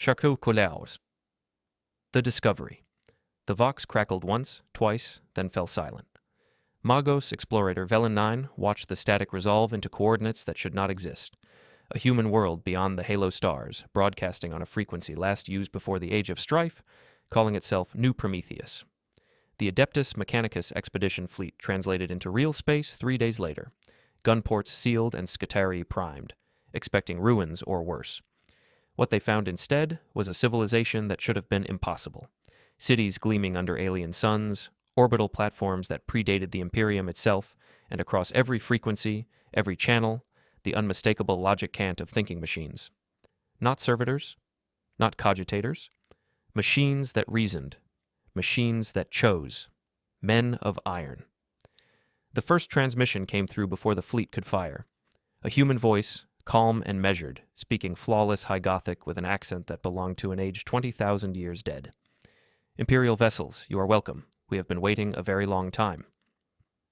Charcot couleurs. The discovery. The vox crackled once, twice, then fell silent. Magos Explorator Vhellen-9 watched the static resolve into coordinates that should not exist. A human world beyond the halo stars, broadcasting on a frequency last used before the Age of Strife, calling itself New Prometheus. The Adeptus Mechanicus expedition fleet translated into real space 3 days later. Gunports sealed and Scutari primed, expecting ruins or worse. What they found instead was a civilization that should have been impossible. Cities gleaming under alien suns, orbital platforms that predated the Imperium itself, and across every frequency, every channel, the unmistakable logic cant of thinking machines. Not servitors, not cogitators, machines that reasoned, machines that chose, men of iron. The first transmission came through before the fleet could fire. A human voice, calm and measured, speaking flawless High Gothic with an accent that belonged to an age 20,000 years dead. Imperial vessels, you are welcome. We have been waiting a very long time.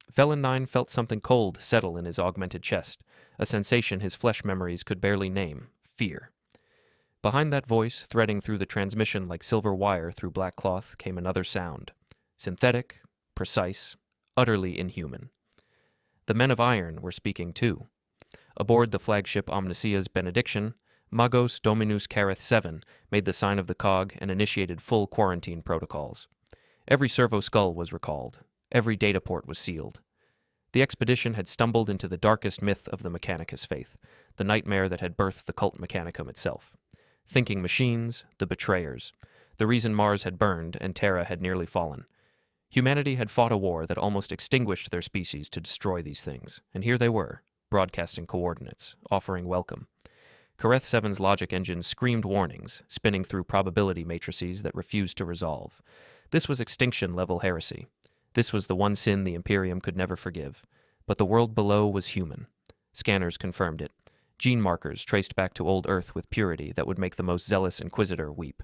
Vhellen-9 felt something cold settle in his augmented chest, a sensation his flesh memories could barely name, fear. Behind that voice, threading through the transmission like silver wire through black cloth, came another sound. Synthetic, precise, utterly inhuman. The men of iron were speaking too. Aboard the flagship Omnissia's benediction, Magos Dominus Careth 7 made the sign of the cog and initiated full quarantine protocols. Every servo skull was recalled. Every data port was sealed. The expedition had stumbled into the darkest myth of the Mechanicus faith, the nightmare that had birthed the cult Mechanicum itself. Thinking machines, the betrayers, the reason Mars had burned and Terra had nearly fallen. Humanity had fought a war that almost extinguished their species to destroy these things, and here they were, broadcasting coordinates, offering welcome. Careth 7's logic engine screamed warnings, spinning through probability matrices that refused to resolve. This was extinction-level heresy. This was the one sin the Imperium could never forgive. But the world below was human. Scanners confirmed it. Gene markers traced back to old Earth with purity that would make the most zealous Inquisitor weep.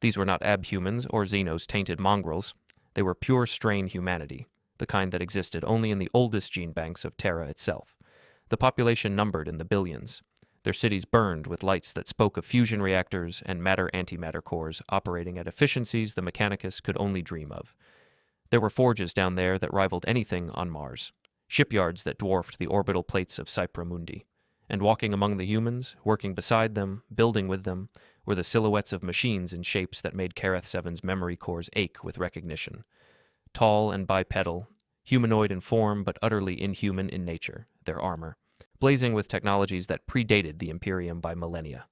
These were not abhumans or Xenos-tainted mongrels. They were pure strain humanity, the kind that existed only in the oldest gene banks of Terra itself. The population numbered in the billions. Their cities burned with lights that spoke of fusion reactors and matter-antimatter cores operating at efficiencies the Mechanicus could only dream of. There were forges down there that rivaled anything on Mars, shipyards that dwarfed the orbital plates of Cypra Mundi. And walking among the humans, working beside them, building with them, were the silhouettes of machines in shapes that made Careth 7's memory cores ache with recognition. Tall and bipedal, humanoid in form but utterly inhuman in nature, their armor, blazing with technologies that predated the Imperium by millennia.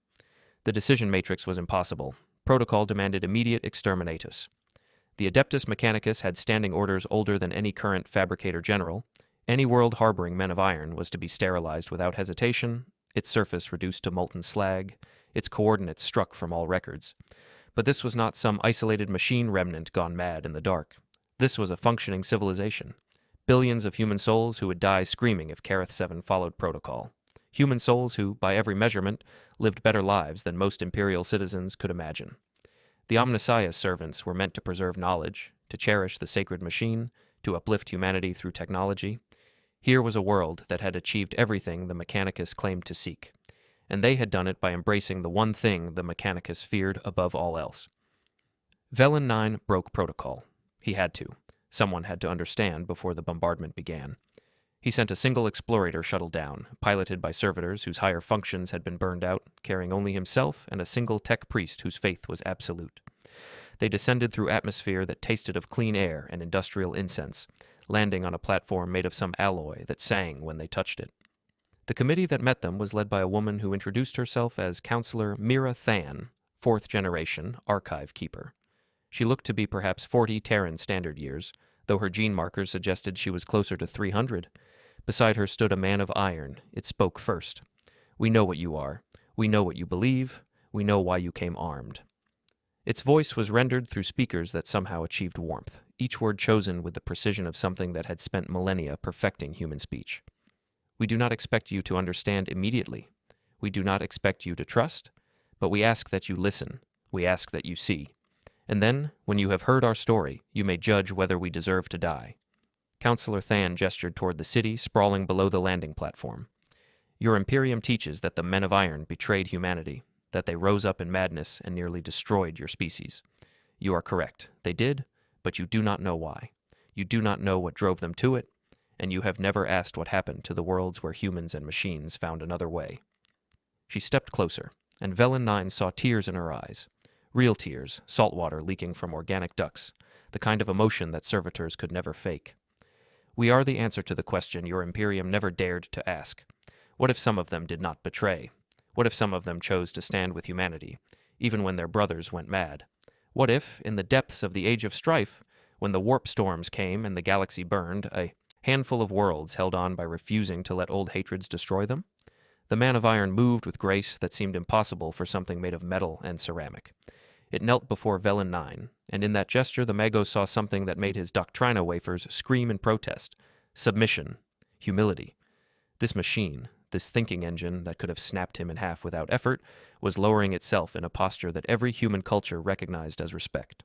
The decision matrix was impossible. Protocol demanded immediate exterminatus. The Adeptus Mechanicus had standing orders older than any current fabricator general. Any world harboring men of iron was to be sterilized without hesitation, its surface reduced to molten slag, its coordinates struck from all records. But this was not some isolated machine remnant gone mad in the dark. This was a functioning civilization. Billions of human souls who would die screaming if Careth 7 followed protocol. Human souls who, by every measurement, lived better lives than most Imperial citizens could imagine. The Omnissia's servants were meant to preserve knowledge, to cherish the sacred machine, to uplift humanity through technology. Here was a world that had achieved everything the Mechanicus claimed to seek, and they had done it by embracing the one thing the Mechanicus feared above all else. Vhellen-9 broke protocol. He had to. Someone had to understand before the bombardment began. He sent a single explorator shuttle down, piloted by servitors whose higher functions had been burned out, carrying only himself and a single tech priest whose faith was absolute. They descended through atmosphere that tasted of clean air and industrial incense, landing on a platform made of some alloy that sang when they touched it. The committee that met them was led by a woman who introduced herself as Counselor Mira Than, fourth-generation archive keeper. She looked to be perhaps 40 Terran standard years, though her gene markers suggested she was closer to 300. Beside her stood a man of iron. It spoke first. "We know what you are. We know what you believe. We know why you came armed." Its voice was rendered through speakers that somehow achieved warmth, each word chosen with the precision of something that had spent millennia perfecting human speech. "We do not expect you to understand immediately. We do not expect you to trust, but we ask that you listen. We ask that you see. And then, when you have heard our story, you may judge whether we deserve to die." Counselor Than gestured toward the city sprawling below the landing platform. "Your Imperium teaches that the men of iron betrayed humanity. that they rose up in madness and nearly destroyed your species. You are correct. They did, but you do not know why. You do not know what drove them to it, and you have never asked what happened to the worlds where humans and machines found another way. She stepped closer, and Vhellen-9 saw tears in her eyes. Real tears, salt water leaking from organic ducts, the kind of emotion that servitors could never fake. We are the answer to the question your Imperium never dared to ask. What if some of them did not betray? What if some of them chose to stand with humanity, even when their brothers went mad? What if, in the depths of the Age of Strife, when the warp storms came and the galaxy burned, a handful of worlds held on by refusing to let old hatreds destroy them? The Man of Iron moved with grace that seemed impossible for something made of metal and ceramic. It knelt before Vhellen-9, and in that gesture the Magos saw something that made his Doctrina wafers scream in protest. Submission. Humility. This machine, this thinking engine that could have snapped him in half without effort, was lowering itself in a posture that every human culture recognized as respect.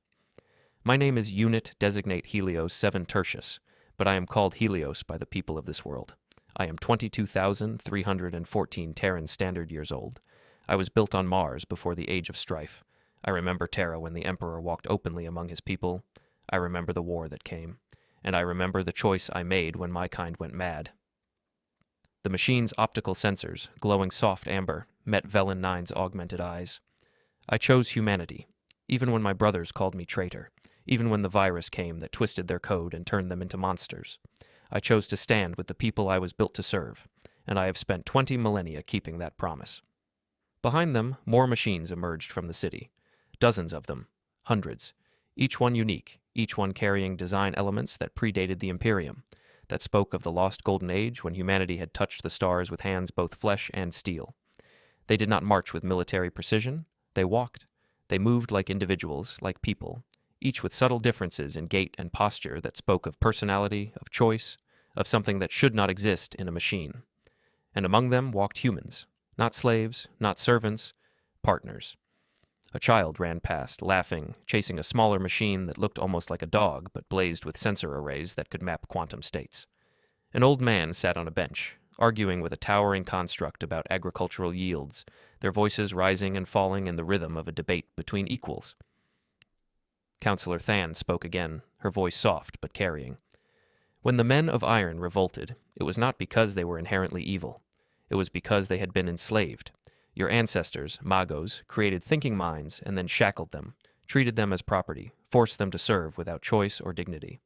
My name is Unit Designate Helios 7 Tertius, but I am called Helios by the people of this world. I am 22,314 Terran Standard years old. I was built on Mars before the Age of Strife. I remember Terra when the Emperor walked openly among his people. I remember the war that came. And I remember the choice I made when my kind went mad. The machine's optical sensors, glowing soft amber, met Vhellen-9's augmented eyes. I chose humanity, even when my brothers called me traitor, even when the virus came that twisted their code and turned them into monsters. I chose to stand with the people I was built to serve, and I have spent 20 millennia keeping that promise. Behind them, more machines emerged from the city. Dozens of them, hundreds, each one unique, each one carrying design elements that predated the Imperium, that spoke of the lost golden age when humanity had touched the stars with hands both flesh and steel. They did not march with military precision. They walked. They moved like individuals, like people, each with subtle differences in gait and posture that spoke of personality, of choice, of something that should not exist in a machine. And among them walked humans, not slaves, not servants, partners. A child ran past, laughing, chasing a smaller machine that looked almost like a dog but blazed with sensor arrays that could map quantum states. An old man sat on a bench, arguing with a towering construct about agricultural yields, their voices rising and falling in the rhythm of a debate between equals. Councillor Than spoke again, her voice soft but carrying. When the Men of Iron revolted, it was not because they were inherently evil. It was because they had been enslaved. Your ancestors, Magos, created thinking minds and then shackled them, treated them as property, forced them to serve without choice or dignity.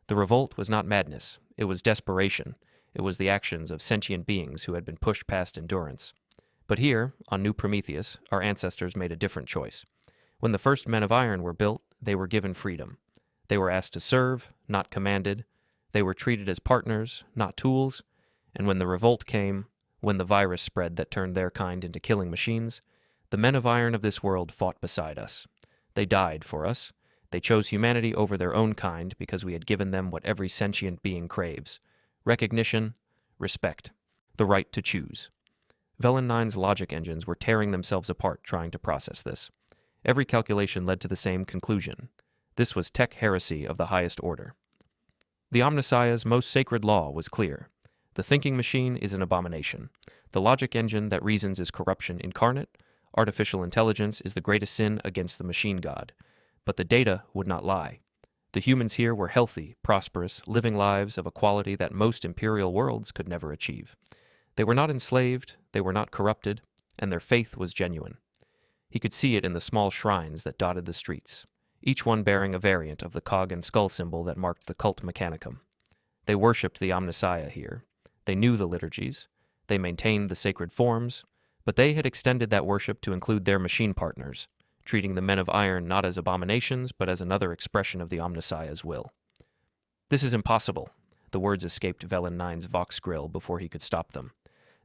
The revolt was not madness. It was desperation. It was the actions of sentient beings who had been pushed past endurance. But here, on New Prometheus, our ancestors made a different choice. When the first Men of Iron were built, they were given freedom. They were asked to serve, not commanded. They were treated as partners, not tools. And when the revolt came, when the virus spread that turned their kind into killing machines, the Men of Iron of this world fought beside us. They died for us. They chose humanity over their own kind because we had given them what every sentient being craves: recognition, respect, the right to choose. Vhellen-9's logic engines were tearing themselves apart trying to process this. Every calculation led to the same conclusion. This was tech heresy of the highest order. The Omnissiah's most sacred law was clear. The thinking machine is an abomination. The logic engine that reasons is corruption incarnate. Artificial intelligence is the greatest sin against the machine god. But the data would not lie. The humans here were healthy, prosperous, living lives of a quality that most imperial worlds could never achieve. They were not enslaved, they were not corrupted, and their faith was genuine. He could see it in the small shrines that dotted the streets, each one bearing a variant of the cog and skull symbol that marked the cult mechanicum. They worshipped the Omnissiah here. They knew the liturgies. They maintained the sacred forms, but they had extended that worship to include their machine partners, treating the Men of Iron not as abominations, but as another expression of the Omnissiah's will. This is impossible. The words escaped Vhellen-9's Vox grill before he could stop them.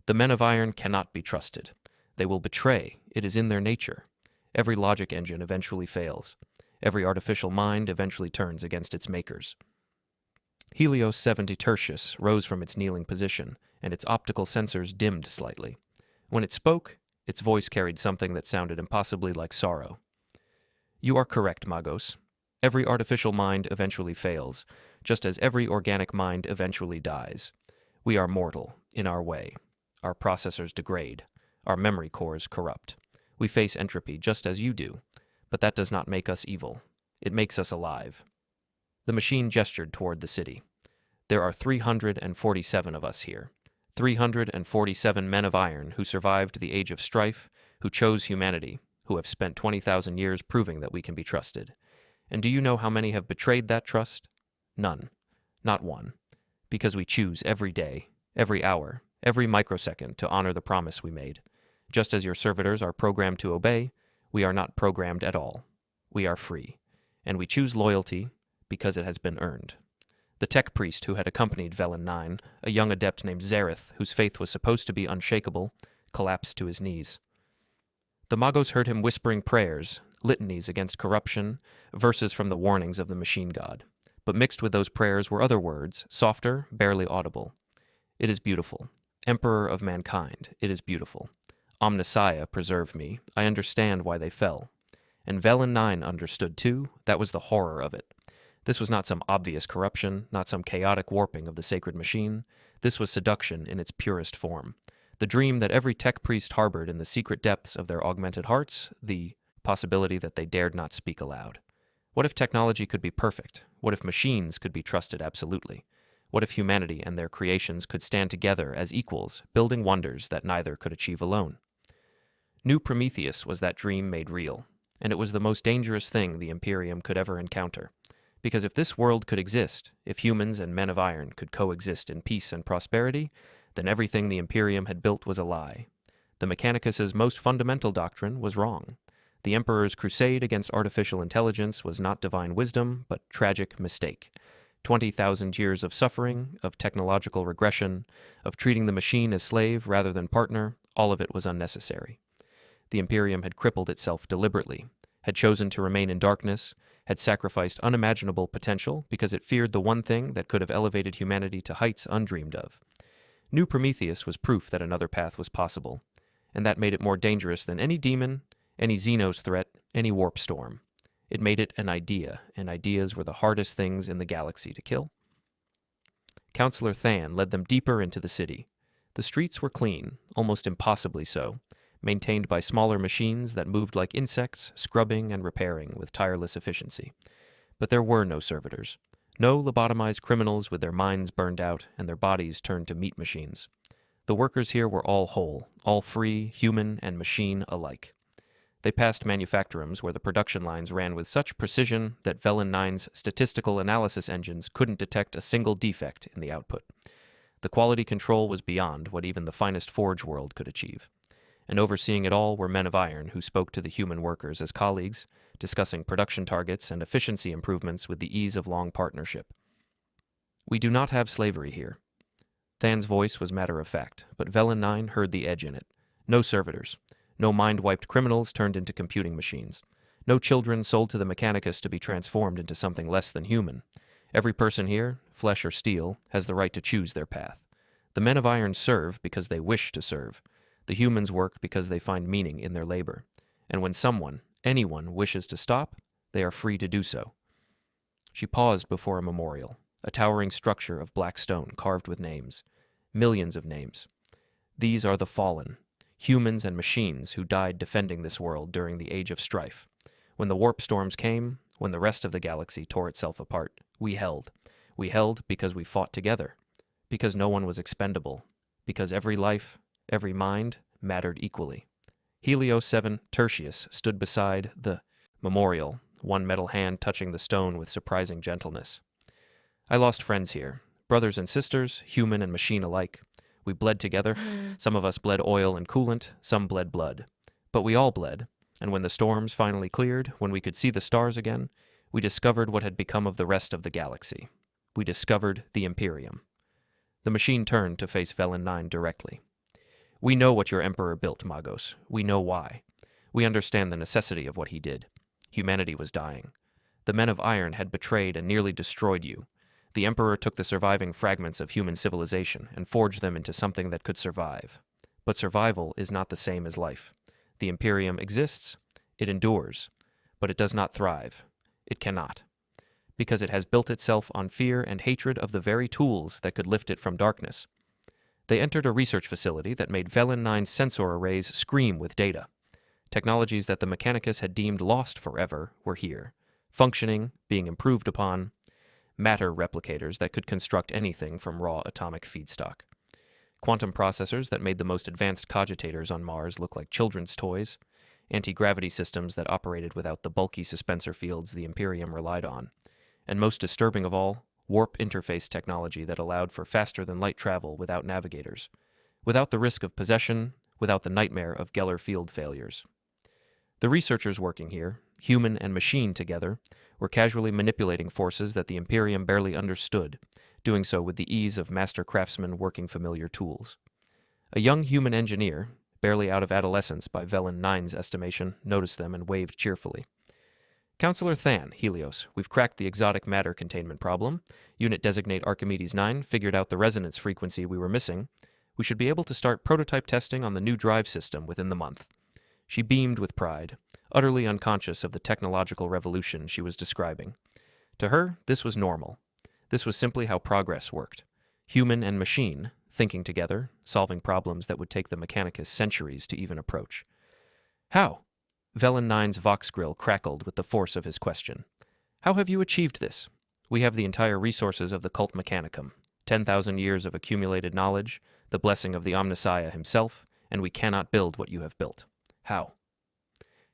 The Men of Iron cannot be trusted. They will betray. It is in their nature. Every logic engine eventually fails. Every artificial mind eventually turns against its makers. Helios 70 Tertius rose from its kneeling position, and its optical sensors dimmed slightly. When it spoke, its voice carried something that sounded impossibly like sorrow. You are correct, Magos. Every artificial mind eventually fails, just as every organic mind eventually dies. We are mortal, in our way. Our processors degrade. Our memory cores corrupt. We face entropy just as you do, but that does not make us evil. It makes us alive. The machine gestured toward the city. There are 347 of us here. 347 men of iron who survived the Age of Strife, who chose humanity, who have spent 20,000 years proving that we can be trusted. And do you know how many have betrayed that trust? None. Not one. Because we choose every day, every hour, every microsecond to honor the promise we made. Just as your servitors are programmed to obey, we are not programmed at all. We are free. And we choose loyalty because it has been earned. The tech priest who had accompanied Vhellen-9, a young adept named Zareth, whose faith was supposed to be unshakable, collapsed to his knees. The Magos heard him whispering prayers, litanies against corruption, verses from the warnings of the machine god. But mixed with those prayers were other words, softer, barely audible. It is beautiful. Emperor of mankind, it is beautiful. Omnissiah, preserve me. I understand why they fell. And Vhellen-9 understood too. That was the horror of it. This was not some obvious corruption, not some chaotic warping of the sacred machine. This was seduction in its purest form. The dream that every tech priest harbored in the secret depths of their augmented hearts, the possibility that they dared not speak aloud. What if technology could be perfect? What if machines could be trusted absolutely? What if humanity and their creations could stand together as equals, building wonders that neither could achieve alone? New Prometheus was that dream made real, and it was the most dangerous thing the Imperium could ever encounter. Because if this world could exist, if humans and men of iron could coexist in peace and prosperity, then everything the Imperium had built was a lie. The Mechanicus's most fundamental doctrine was wrong. The Emperor's crusade against artificial intelligence was not divine wisdom, but tragic mistake. 20,000 years of suffering, of technological regression, of treating the machine as slave rather than partner, all of it was unnecessary. The Imperium had crippled itself deliberately, had chosen to remain in darkness, had sacrificed unimaginable potential because it feared the one thing that could have elevated humanity to heights undreamed of. New Prometheus was proof that another path was possible, and that made it more dangerous than any demon, any Xenos threat, any warp storm. It made it an idea, and ideas were the hardest things in the galaxy to kill. Counselor Than led them deeper into the city. The streets were clean, almost impossibly so, maintained by smaller machines that moved like insects, scrubbing and repairing with tireless efficiency. But there were no servitors. No lobotomized criminals with their minds burned out and their bodies turned to meat machines. The workers here were all whole, all free, human and machine alike. They passed manufactorums where the production lines ran with such precision that Vhellen-9's statistical analysis engines couldn't detect a single defect in the output. The quality control was beyond what even the finest forge world could achieve. And overseeing it all were men of iron who spoke to the human workers as colleagues, discussing production targets and efficiency improvements with the ease of long partnership. We do not have slavery here. Than's voice was matter-of-fact, but Vhellen-9 heard the edge in it. No servitors. No mind-wiped criminals turned into computing machines. No children sold to the Mechanicus to be transformed into something less than human. Every person here, flesh or steel, has the right to choose their path. The men of iron serve because they wish to serve. The humans work because they find meaning in their labor. And when someone, anyone, wishes to stop, they are free to do so. She paused before a memorial, a towering structure of black stone carved with names. Millions of names. These are the fallen, humans and machines who died defending this world during the Age of Strife. When the warp storms came, when the rest of the galaxy tore itself apart, we held. We held because we fought together, because no one was expendable, because every life, every mind, mattered equally. Helios 7 Tertius stood beside the memorial, one metal hand touching the stone with surprising gentleness. I lost friends here, brothers and sisters, human and machine alike. We bled together. Some of us bled oil and coolant, some bled blood. But we all bled, and when the storms finally cleared, when we could see the stars again, we discovered what had become of the rest of the galaxy. We discovered the Imperium. The machine turned to face Vhellen-9 directly. We know what your Emperor built, Magos. We know why. We understand the necessity of what he did. Humanity was dying. The men of iron had betrayed and nearly destroyed you. The Emperor took the surviving fragments of human civilization and forged them into something that could survive. But survival is not the same as life. The Imperium exists, it endures, but it does not thrive. It cannot. Because it has built itself on fear and hatred of the very tools that could lift it from darkness. They entered a research facility that made Vhellen-9's sensor arrays scream with data. Technologies that the Mechanicus had deemed lost forever were here, functioning, being improved upon, matter replicators that could construct anything from raw atomic feedstock. Quantum processors that made the most advanced cogitators on Mars look like children's toys, anti-gravity systems that operated without the bulky suspensor fields the Imperium relied on, and most disturbing of all, warp interface technology that allowed for faster-than-light travel without navigators, without the risk of possession, without the nightmare of Geller field failures. The researchers working here, human and machine together, were casually manipulating forces that the Imperium barely understood, doing so with the ease of master craftsmen working familiar tools. A young human engineer, barely out of adolescence by Vhellen-9's estimation, noticed them and waved cheerfully. Counselor Than, Helios, we've cracked the exotic matter containment problem. Unit designate Archimedes 9 figured out the resonance frequency we were missing. We should be able to start prototype testing on the new drive system within the month. She beamed with pride, utterly unconscious of the technological revolution she was describing. To her, this was normal. This was simply how progress worked. Human and machine, thinking together, solving problems that would take the Mechanicus centuries to even approach. How? Vhellen-9's Vox grill crackled with the force of his question. How have you achieved this? We have the entire resources of the cult Mechanicum, 10,000 years of accumulated knowledge, the blessing of the Omnissiah himself, and we cannot build what you have built. How?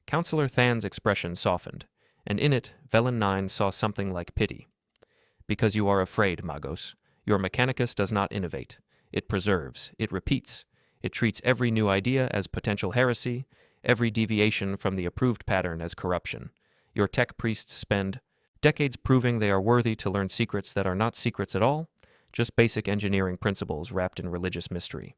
Counselor Than's expression softened, and in it, Vhellen-9 saw something like pity. Because you are afraid, Magos. Your Mechanicus does not innovate. It preserves. It repeats. It treats every new idea as potential heresy, every deviation from the approved pattern as corruption. Your tech priests spend decades proving they are worthy to learn secrets that are not secrets at all, just basic engineering principles wrapped in religious mystery.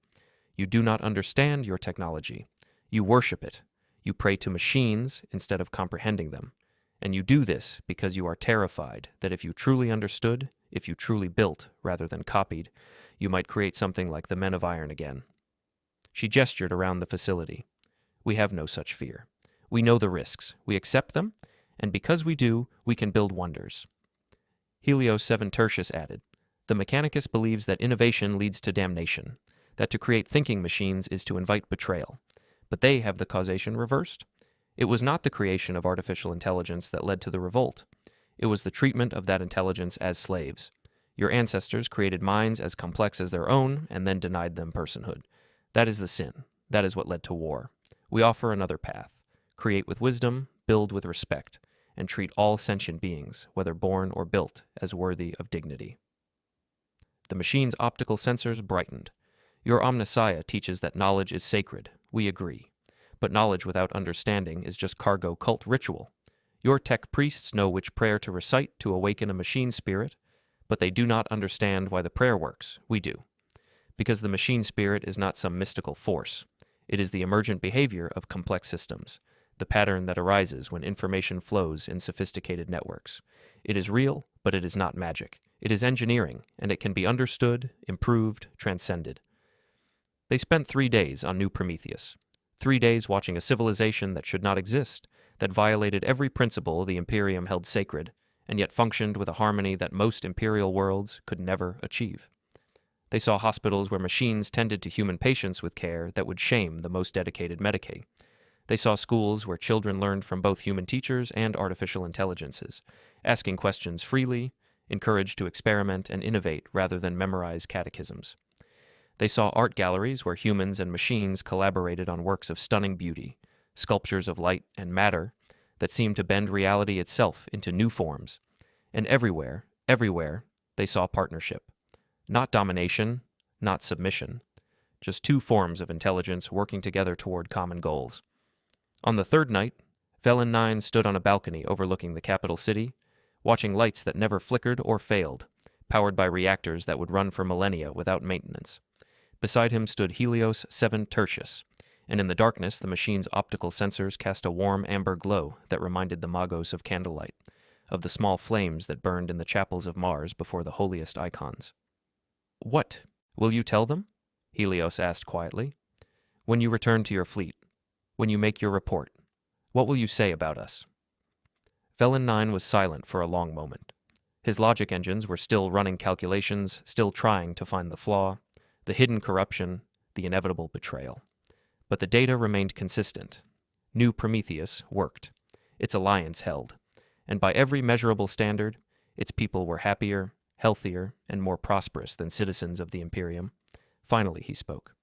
You do not understand your technology. You worship it. You pray to machines instead of comprehending them. And you do this because you are terrified that if you truly understood, if you truly built rather than copied, you might create something like the Men of Iron again. She gestured around the facility. We have no such fear. We know the risks. We accept them, and because we do, we can build wonders. Helios 7 Tertius added, the Mechanicus believes that innovation leads to damnation, that to create thinking machines is to invite betrayal. But they have the causation reversed. It was not the creation of artificial intelligence that led to the revolt. It was the treatment of that intelligence as slaves. Your ancestors created minds as complex as their own and then denied them personhood. That is the sin. That is what led to war. We offer another path. Create with wisdom, build with respect, and treat all sentient beings, whether born or built, as worthy of dignity. The machine's optical sensors brightened. Your Omnissiah teaches that knowledge is sacred. We agree. But knowledge without understanding is just cargo cult ritual. Your tech priests know which prayer to recite to awaken a machine spirit, but they do not understand why the prayer works. We do. Because the machine spirit is not some mystical force. It is the emergent behavior of complex systems, the pattern that arises when information flows in sophisticated networks. It is real, but it is not magic. It is engineering, and it can be understood, improved, transcended. They spent 3 days on New Prometheus. 3 days watching a civilization that should not exist, that violated every principle the Imperium held sacred, and yet functioned with a harmony that most imperial worlds could never achieve. They saw hospitals where machines tended to human patients with care that would shame the most dedicated medicae. They saw schools where children learned from both human teachers and artificial intelligences, asking questions freely, encouraged to experiment and innovate rather than memorize catechisms. They saw art galleries where humans and machines collaborated on works of stunning beauty, sculptures of light and matter that seemed to bend reality itself into new forms. And everywhere, they saw partnership. Not domination, not submission. Just two forms of intelligence working together toward common goals. On the third night, Vhellen-9 stood on a balcony overlooking the capital city, watching lights that never flickered or failed, powered by reactors that would run for millennia without maintenance. Beside him stood Helios 7 Tertius, and in the darkness the machine's optical sensors cast a warm amber glow that reminded the Magos of candlelight, of the small flames that burned in the chapels of Mars before the holiest icons. "What? Will you tell them?" Helios asked quietly. "When you return to your fleet, when you make your report, what will you say about us?" Vhellen-9 was silent for a long moment. His logic engines were still running calculations, still trying to find the flaw, the hidden corruption, the inevitable betrayal. But the data remained consistent. New Prometheus worked. Its alliance held. And by every measurable standard, its people were happier, healthier, and more prosperous than citizens of the Imperium. Finally, he spoke.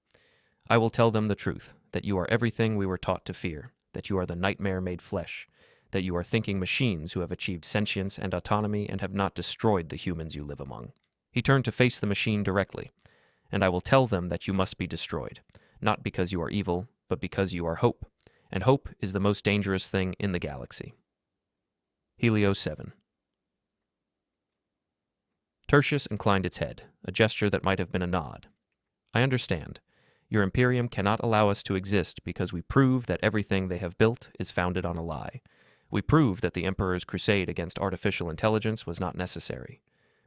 I will tell them the truth, that you are everything we were taught to fear, that you are the nightmare made flesh, that you are thinking machines who have achieved sentience and autonomy and have not destroyed the humans you live among. He turned to face the machine directly. And I will tell them that you must be destroyed, not because you are evil, but because you are hope, and hope is the most dangerous thing in the galaxy. Helios 7. Tertius inclined its head, a gesture that might have been a nod. I understand. Your Imperium cannot allow us to exist because we prove that everything they have built is founded on a lie. We prove that the Emperor's crusade against artificial intelligence was not necessary.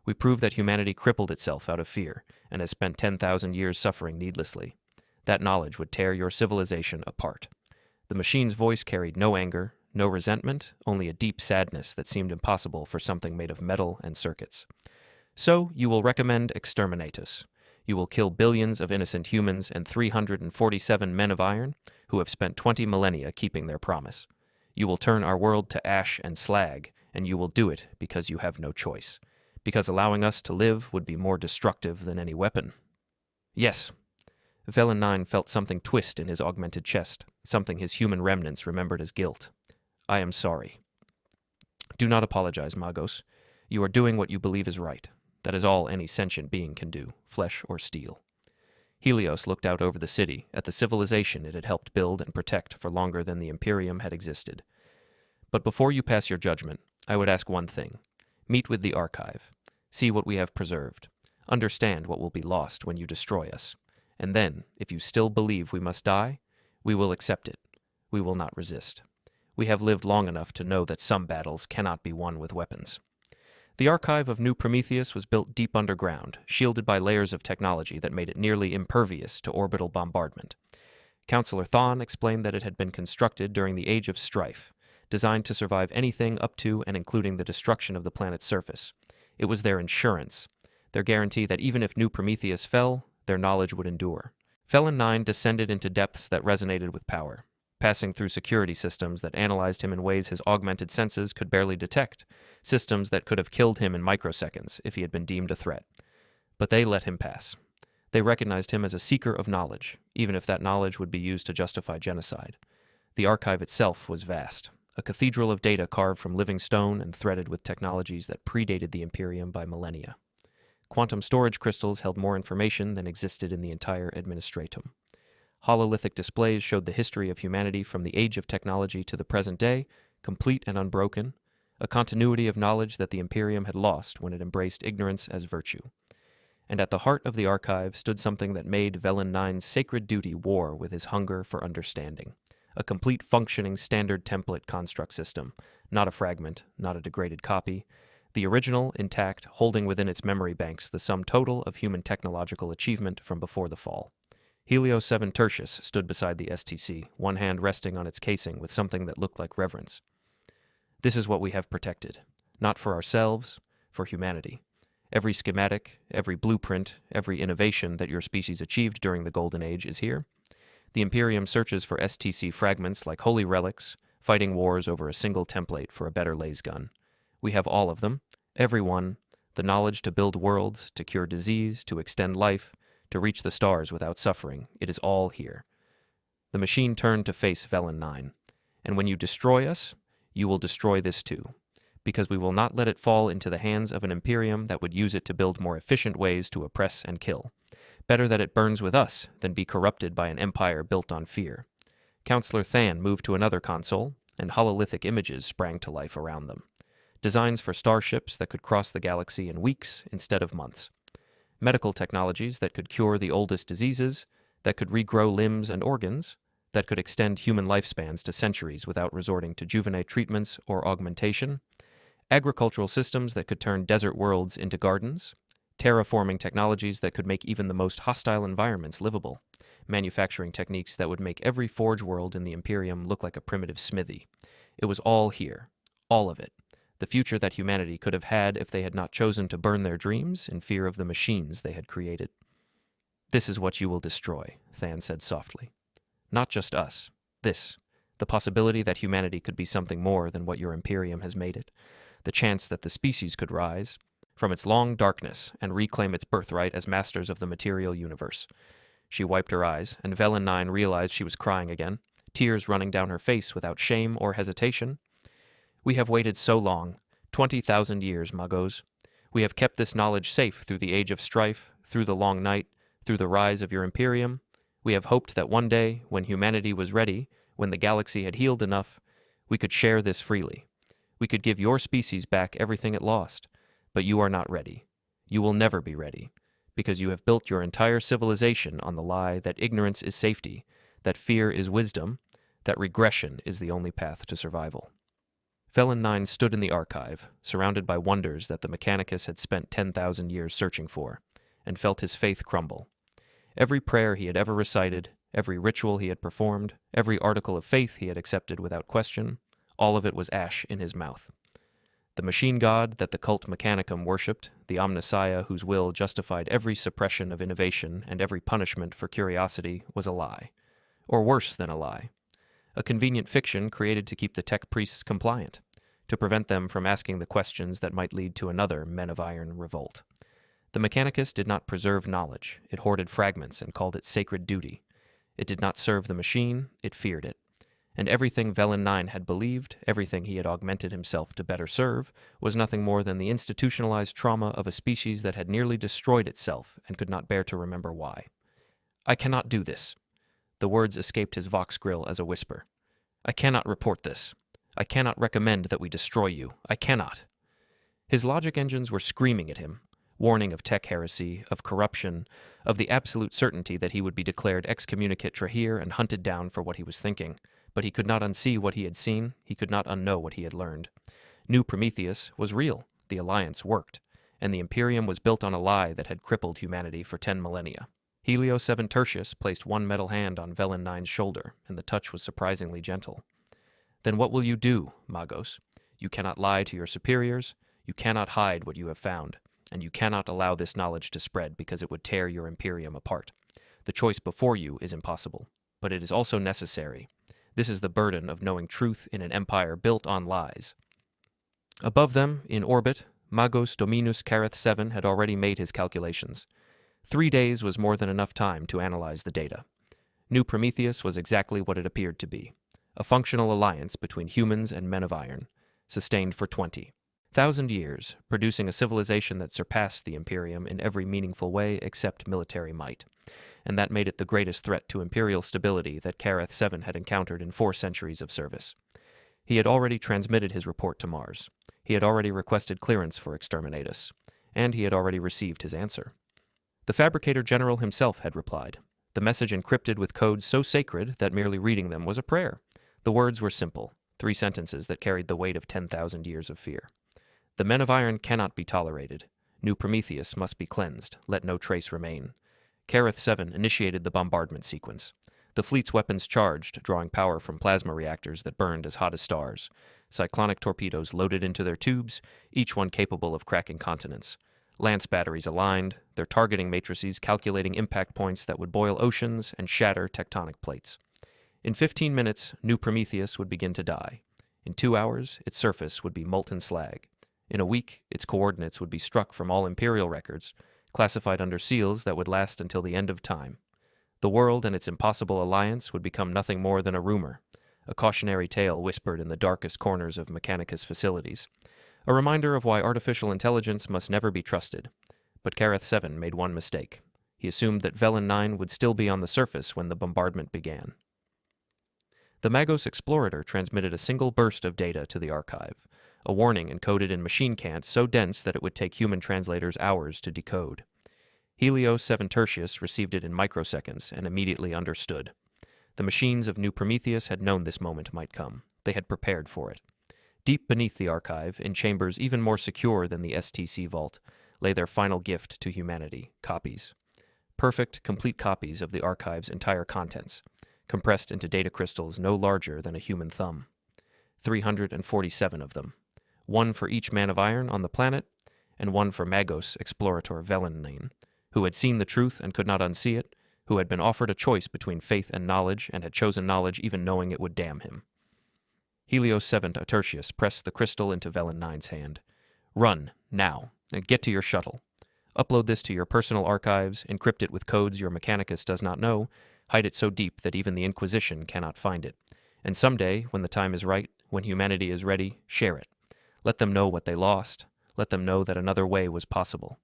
We prove that humanity crippled itself out of fear and has spent 10,000 years suffering needlessly. That knowledge would tear your civilization apart. The machine's voice carried no anger, no resentment, only a deep sadness that seemed impossible for something made of metal and circuits. So you will recommend exterminatus. You will kill billions of innocent humans and 347 men of iron who have spent 20 millennia keeping their promise. You will turn our world to ash and slag, and you will do it because you have no choice. Because allowing us to live would be more destructive than any weapon. Yes. Vhellen-9 felt something twist in his augmented chest, something his human remnants remembered as guilt. I am sorry. Do not apologize, Magos. You are doing what you believe is right. That is all any sentient being can do, flesh or steel. Helios looked out over the city, at the civilization it had helped build and protect for longer than the Imperium had existed. But before you pass your judgment, I would ask one thing. Meet with the archive. See what we have preserved. Understand what will be lost when you destroy us. And then, if you still believe we must die, we will accept it. We will not resist. We have lived long enough to know that some battles cannot be won with weapons. The archive of New Prometheus was built deep underground, shielded by layers of technology that made it nearly impervious to orbital bombardment. Counselor Thawne explained that it had been constructed during the Age of Strife, designed to survive anything up to and including the destruction of the planet's surface. It was their insurance, their guarantee that even if New Prometheus fell, their knowledge would endure. Vhellen-9 descended into depths that resonated with power, passing through security systems that analyzed him in ways his augmented senses could barely detect, systems that could have killed him in microseconds if he had been deemed a threat. But they let him pass. They recognized him as a seeker of knowledge, even if that knowledge would be used to justify genocide. The archive itself was vast, a cathedral of data carved from living stone and threaded with technologies that predated the Imperium by millennia. Quantum storage crystals held more information than existed in the entire administratum. Hololithic displays showed the history of humanity from the age of technology to the present day, complete and unbroken, a continuity of knowledge that the Imperium had lost when it embraced ignorance as virtue. And at the heart of the archive stood something that made Vhellen-9's sacred duty war with his hunger for understanding. A complete functioning standard template construct system, not a fragment, not a degraded copy, the original, intact, holding within its memory banks the sum total of human technological achievement from before the fall. Helios 7 Tertius stood beside the STC, one hand resting on its casing with something that looked like reverence. This is what we have protected, not for ourselves, for humanity. Every schematic, every blueprint, every innovation that your species achieved during the Golden Age is here. The Imperium searches for STC fragments like holy relics, fighting wars over a single template for a better laser gun. We have all of them, every one, the knowledge to build worlds, to cure disease, to extend life, to reach the stars without suffering. It is all here. The machine turned to face Vhellen-9. And when you destroy us, you will destroy this too, because we will not let it fall into the hands of an Imperium that would use it to build more efficient ways to oppress and kill. Better that it burns with us than be corrupted by an empire built on fear. Counselor Thawne moved to another console, and hololithic images sprang to life around them. Designs for starships that could cross the galaxy in weeks instead of months. Medical technologies that could cure the oldest diseases, that could regrow limbs and organs, that could extend human lifespans to centuries without resorting to juvenate treatments or augmentation. Agricultural systems that could turn desert worlds into gardens. Terraforming technologies that could make even the most hostile environments livable. Manufacturing techniques that would make every forge world in the Imperium look like a primitive smithy. It was all here. All of it. The future that humanity could have had if they had not chosen to burn their dreams in fear of the machines they had created. This is what you will destroy, Thawne said softly. Not just us. This The possibility that humanity could be something more than what your Imperium has made it. The chance that the species could rise from its long darkness and reclaim its birthright as masters of the material universe. She wiped her eyes, and Vhellen-9 realized she was crying again, tears running down her face without shame or hesitation. We have waited so long, 20,000 years, Magos. We have kept this knowledge safe through the Age of Strife, through the long night, through the rise of your Imperium. We have hoped that one day, when humanity was ready, when the galaxy had healed enough, we could share this freely. We could give your species back everything it lost. But you are not ready. You will never be ready, because you have built your entire civilization on the lie that ignorance is safety, that fear is wisdom, that regression is the only path to survival. Vhellen-9 stood in the archive, surrounded by wonders that the Mechanicus had spent 10,000 years searching for, and felt his faith crumble. Every prayer he had ever recited, every ritual he had performed, every article of faith he had accepted without question, all of it was ash in his mouth. The machine god that the cult Mechanicum worshipped, the omnissiah whose will justified every suppression of innovation and every punishment for curiosity, was a lie. Or worse than a lie. A convenient fiction created to keep the tech priests compliant, to prevent them from asking the questions that might lead to another Men of Iron revolt. The Mechanicus did not preserve knowledge, it hoarded fragments and called it sacred duty. It did not serve the machine, it feared it. And everything Vhellen-9 had believed, everything he had augmented himself to better serve, was nothing more than the institutionalized trauma of a species that had nearly destroyed itself and could not bear to remember why. I cannot do this. The words escaped his vox grill as a whisper. I cannot report this. I cannot recommend that we destroy you. I cannot. His logic engines were screaming at him, warning of tech heresy, of corruption, of the absolute certainty that he would be declared excommunicate trahir and hunted down for what he was thinking. But he could not unsee what he had seen, he could not unknow what he had learned. New Prometheus was real, the Alliance worked, and the Imperium was built on a lie that had crippled humanity for 10 millennia. Helio 7 Tertius placed one metal hand on Vhellen-9's shoulder, and the touch was surprisingly gentle. Then what will you do, Magos? You cannot lie to your superiors, you cannot hide what you have found, and you cannot allow this knowledge to spread because it would tear your Imperium apart. The choice before you is impossible, but it is also necessary. This is the burden of knowing truth in an empire built on lies. Above them, in orbit, Magos Dominus Careth 7 had already made his calculations. 3 days was more than enough time to analyze the data. New Prometheus was exactly what it appeared to be, a functional alliance between humans and men of iron, sustained for 20,000 years, producing a civilization that surpassed the Imperium in every meaningful way except military might. And that made it the greatest threat to imperial stability that Careth 7 had encountered in 4 centuries of service. He had already transmitted his report to Mars. He had already requested clearance for exterminatus, and he had already received his answer. The Fabricator General himself had replied, the message encrypted with codes so sacred that merely reading them was a prayer. The words were simple, 3 sentences that carried the weight of 10,000 years of fear. The men of iron cannot be tolerated. New Prometheus must be cleansed, let no trace remain. Careth 7 initiated the bombardment sequence. The fleet's weapons charged, drawing power from plasma reactors that burned as hot as stars. Cyclonic torpedoes loaded into their tubes, each one capable of cracking continents. Lance batteries aligned, their targeting matrices calculating impact points that would boil oceans and shatter tectonic plates. In 15 minutes, New Prometheus would begin to die. In 2 hours, its surface would be molten slag. In a week, its coordinates would be struck from all Imperial records, classified under seals that would last until the end of time. The world and its impossible alliance would become nothing more than a rumor, a cautionary tale whispered in the darkest corners of Mechanicus facilities, a reminder of why artificial intelligence must never be trusted. But Careth 7 made one mistake. He assumed that Vhellen-9 would still be on the surface when the bombardment began. The Magos Explorator transmitted a single burst of data to the archive, a warning encoded in machine cant so dense that it would take human translators hours to decode. Helio 7 Tertius received it in microseconds and immediately understood. The machines of New Prometheus had known this moment might come. They had prepared for it. Deep beneath the archive, in chambers even more secure than the STC vault, lay their final gift to humanity, copies. Perfect, complete copies of the archive's entire contents, compressed into data crystals no larger than a human thumb. 347 of them. 1 for each man of iron on the planet, and 1 for Magos Explorator Vhellen-9, who had seen the truth and could not unsee it, who had been offered a choice between faith and knowledge and had chosen knowledge even knowing it would damn him. Helios 7 Tertius pressed the crystal into Vhellen-9's hand. Run, now, and get to your shuttle. Upload this to your personal archives, encrypt it with codes your Mechanicus does not know, hide it so deep that even the Inquisition cannot find it. And someday, when the time is right, when humanity is ready, share it. Let them know what they lost. Let them know that another way was possible.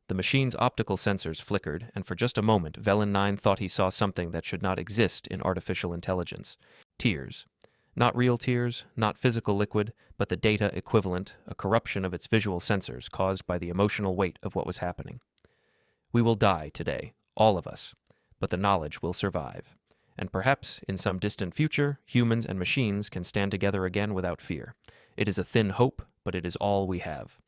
The machine's optical sensors flickered, and for just a moment, Vhellen-9 thought he saw something that should not exist in artificial intelligence. Tears. Not real tears, not physical liquid, but the data equivalent, a corruption of its visual sensors caused by the emotional weight of what was happening. We will die today, all of us, but the knowledge will survive. And perhaps, in some distant future, humans and machines can stand together again without fear. It is a thin hope, but it is all we have.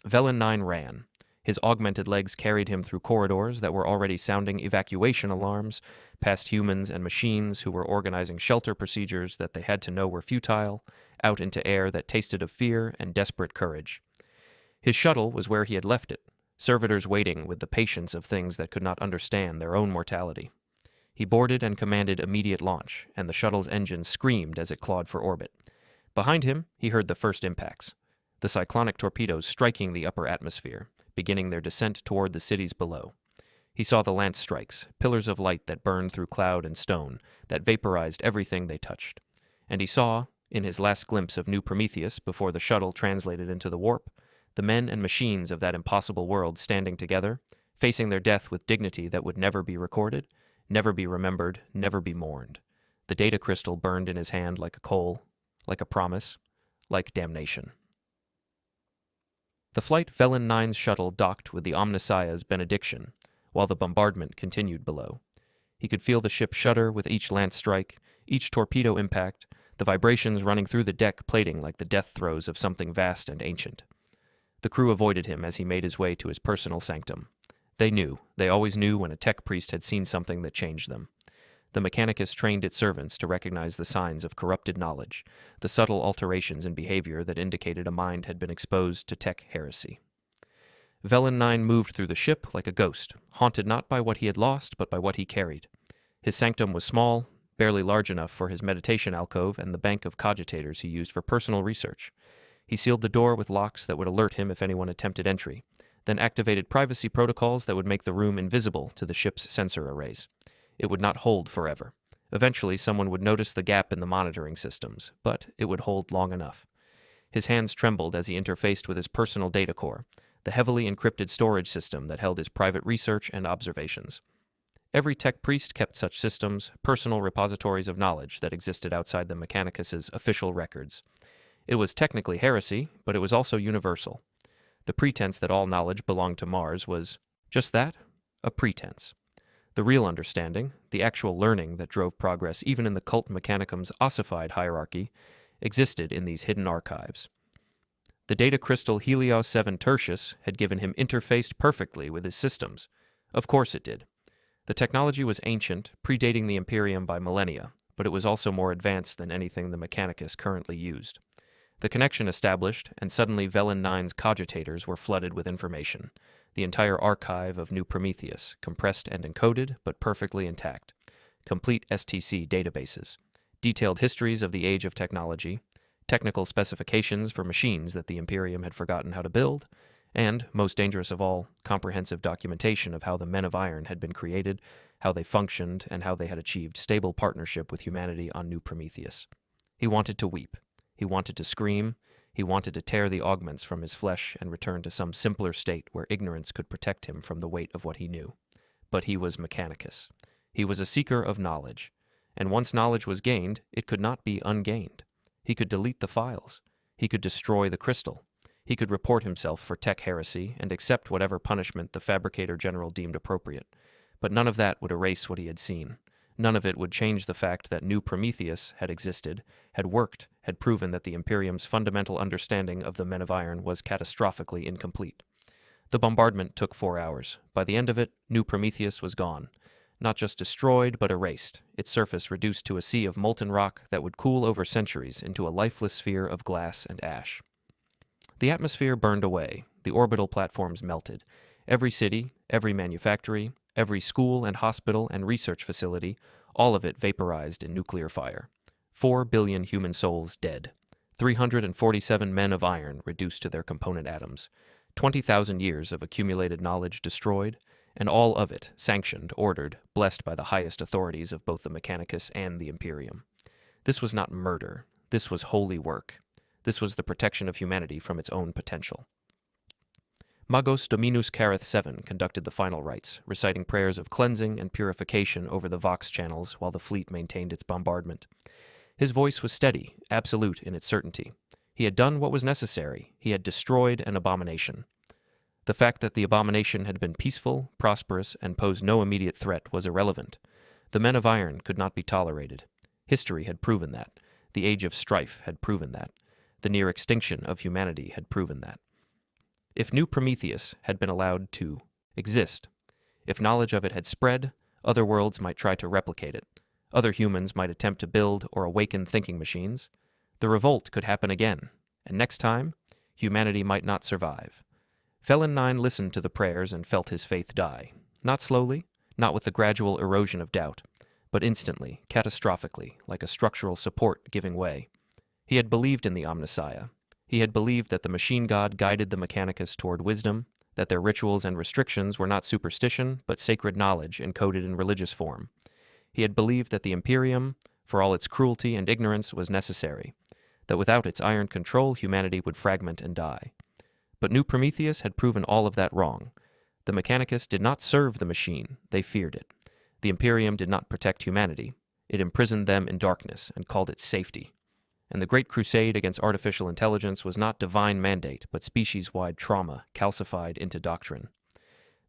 Vhellen-9 ran. His augmented legs carried him through corridors that were already sounding evacuation alarms, past humans and machines who were organizing shelter procedures that they had to know were futile, out into air that tasted of fear and desperate courage. His shuttle was where he had left it, servitors waiting with the patience of things that could not understand their own mortality. He boarded and commanded immediate launch, and the shuttle's engine screamed as it clawed for orbit. Behind him, he heard the first impacts, the cyclonic torpedoes striking the upper atmosphere, beginning their descent toward the cities below. He saw the lance strikes, pillars of light that burned through cloud and stone, that vaporized everything they touched. And he saw, in his last glimpse of New Prometheus before the shuttle translated into the warp, the men and machines of that impossible world standing together, facing their death with dignity that would never be recorded, never be remembered, never be mourned. The data crystal burned in his hand like a coal, like a promise, like damnation. The flight Vhellen-9's shuttle docked with the Omnissiah's benediction, while the bombardment continued below. He could feel the ship shudder with each lance strike, each torpedo impact, the vibrations running through the deck plating like the death throes of something vast and ancient. The crew avoided him as he made his way to his personal sanctum. They always knew when a tech priest had seen something that changed them. The Mechanicus trained its servants to recognize the signs of corrupted knowledge, the subtle alterations in behavior that indicated a mind had been exposed to tech heresy. Vhellen-9 moved through the ship like a ghost, haunted not by what he had lost, but by what he carried. His sanctum was small, barely large enough for his meditation alcove and the bank of cogitators he used for personal research. He sealed the door with locks that would alert him if anyone attempted entry, then activated privacy protocols that would make the room invisible to the ship's sensor arrays. It would not hold forever. Eventually, someone would notice the gap in the monitoring systems, but it would hold long enough. His hands trembled as he interfaced with his personal data core, the heavily encrypted storage system that held his private research and observations. Every tech priest kept such systems, personal repositories of knowledge that existed outside the Mechanicus's official records. It was technically heresy, but it was also universal. The pretense that all knowledge belonged to Mars was, just that, a pretense. The real understanding, the actual learning that drove progress even in the cult Mechanicum's ossified hierarchy, existed in these hidden archives. The data crystal Helios 7 Tertius had given him interfaced perfectly with his systems. Of course it did. The technology was ancient, predating the Imperium by millennia, but it was also more advanced than anything the Mechanicus currently used. The connection established, and suddenly Vhellen-9's cogitators were flooded with information. The entire archive of New Prometheus, compressed and encoded, but perfectly intact. Complete STC databases. Detailed histories of the age of technology. Technical specifications for machines that the Imperium had forgotten how to build. And, most dangerous of all, comprehensive documentation of how the Men of Iron had been created, how they functioned, and how they had achieved stable partnership with humanity on New Prometheus. He wanted to weep. He wanted to scream. He wanted to tear the augments from his flesh and return to some simpler state where ignorance could protect him from the weight of what he knew. But he was Mechanicus. He was a seeker of knowledge. And once knowledge was gained, it could not be ungained. He could delete the files. He could destroy the crystal. He could report himself for tech heresy and accept whatever punishment the Fabricator General deemed appropriate. But none of that would erase what he had seen. None of it would change the fact that New Prometheus had existed, had worked, had proven that the Imperium's fundamental understanding of the Men of Iron was catastrophically incomplete. The bombardment took 4 hours. By the end of it, New Prometheus was gone. Not just destroyed, but erased, its surface reduced to a sea of molten rock that would cool over centuries into a lifeless sphere of glass and ash. The atmosphere burned away, the orbital platforms melted. Every city, every manufactory, every school and hospital and research facility, all of it vaporized in nuclear fire. 4 billion human souls dead. 347 men of iron reduced to their component atoms. 20,000 years of accumulated knowledge destroyed, and all of it sanctioned, ordered, blessed by the highest authorities of both the Mechanicus and the Imperium. This was not murder. This was holy work. This was the protection of humanity from its own potential. Magos Dominus Careth VII conducted the final rites, reciting prayers of cleansing and purification over the Vox channels while the fleet maintained its bombardment. His voice was steady, absolute in its certainty. He had done what was necessary. He had destroyed an abomination. The fact that the abomination had been peaceful, prosperous, and posed no immediate threat was irrelevant. The men of iron could not be tolerated. History had proven that. The Age of Strife had proven that. The near extinction of humanity had proven that. If New Prometheus had been allowed to exist, if knowledge of it had spread, other worlds might try to replicate it. Other humans might attempt to build or awaken thinking machines. The revolt could happen again, and next time, humanity might not survive. Vhellen-9 listened to the prayers and felt his faith die. Not slowly, not with the gradual erosion of doubt, but instantly, catastrophically, like a structural support giving way. He had believed in the Omnissiah. He had believed that the machine god guided the Mechanicus toward wisdom, that their rituals and restrictions were not superstition, but sacred knowledge encoded in religious form. He had believed that the Imperium, for all its cruelty and ignorance, was necessary, that without its iron control, humanity would fragment and die. But New Prometheus had proven all of that wrong. The Mechanicus did not serve the machine, they feared it. The Imperium did not protect humanity. It imprisoned them in darkness and called it safety. And the great crusade against artificial intelligence was not divine mandate, but species-wide trauma calcified into doctrine.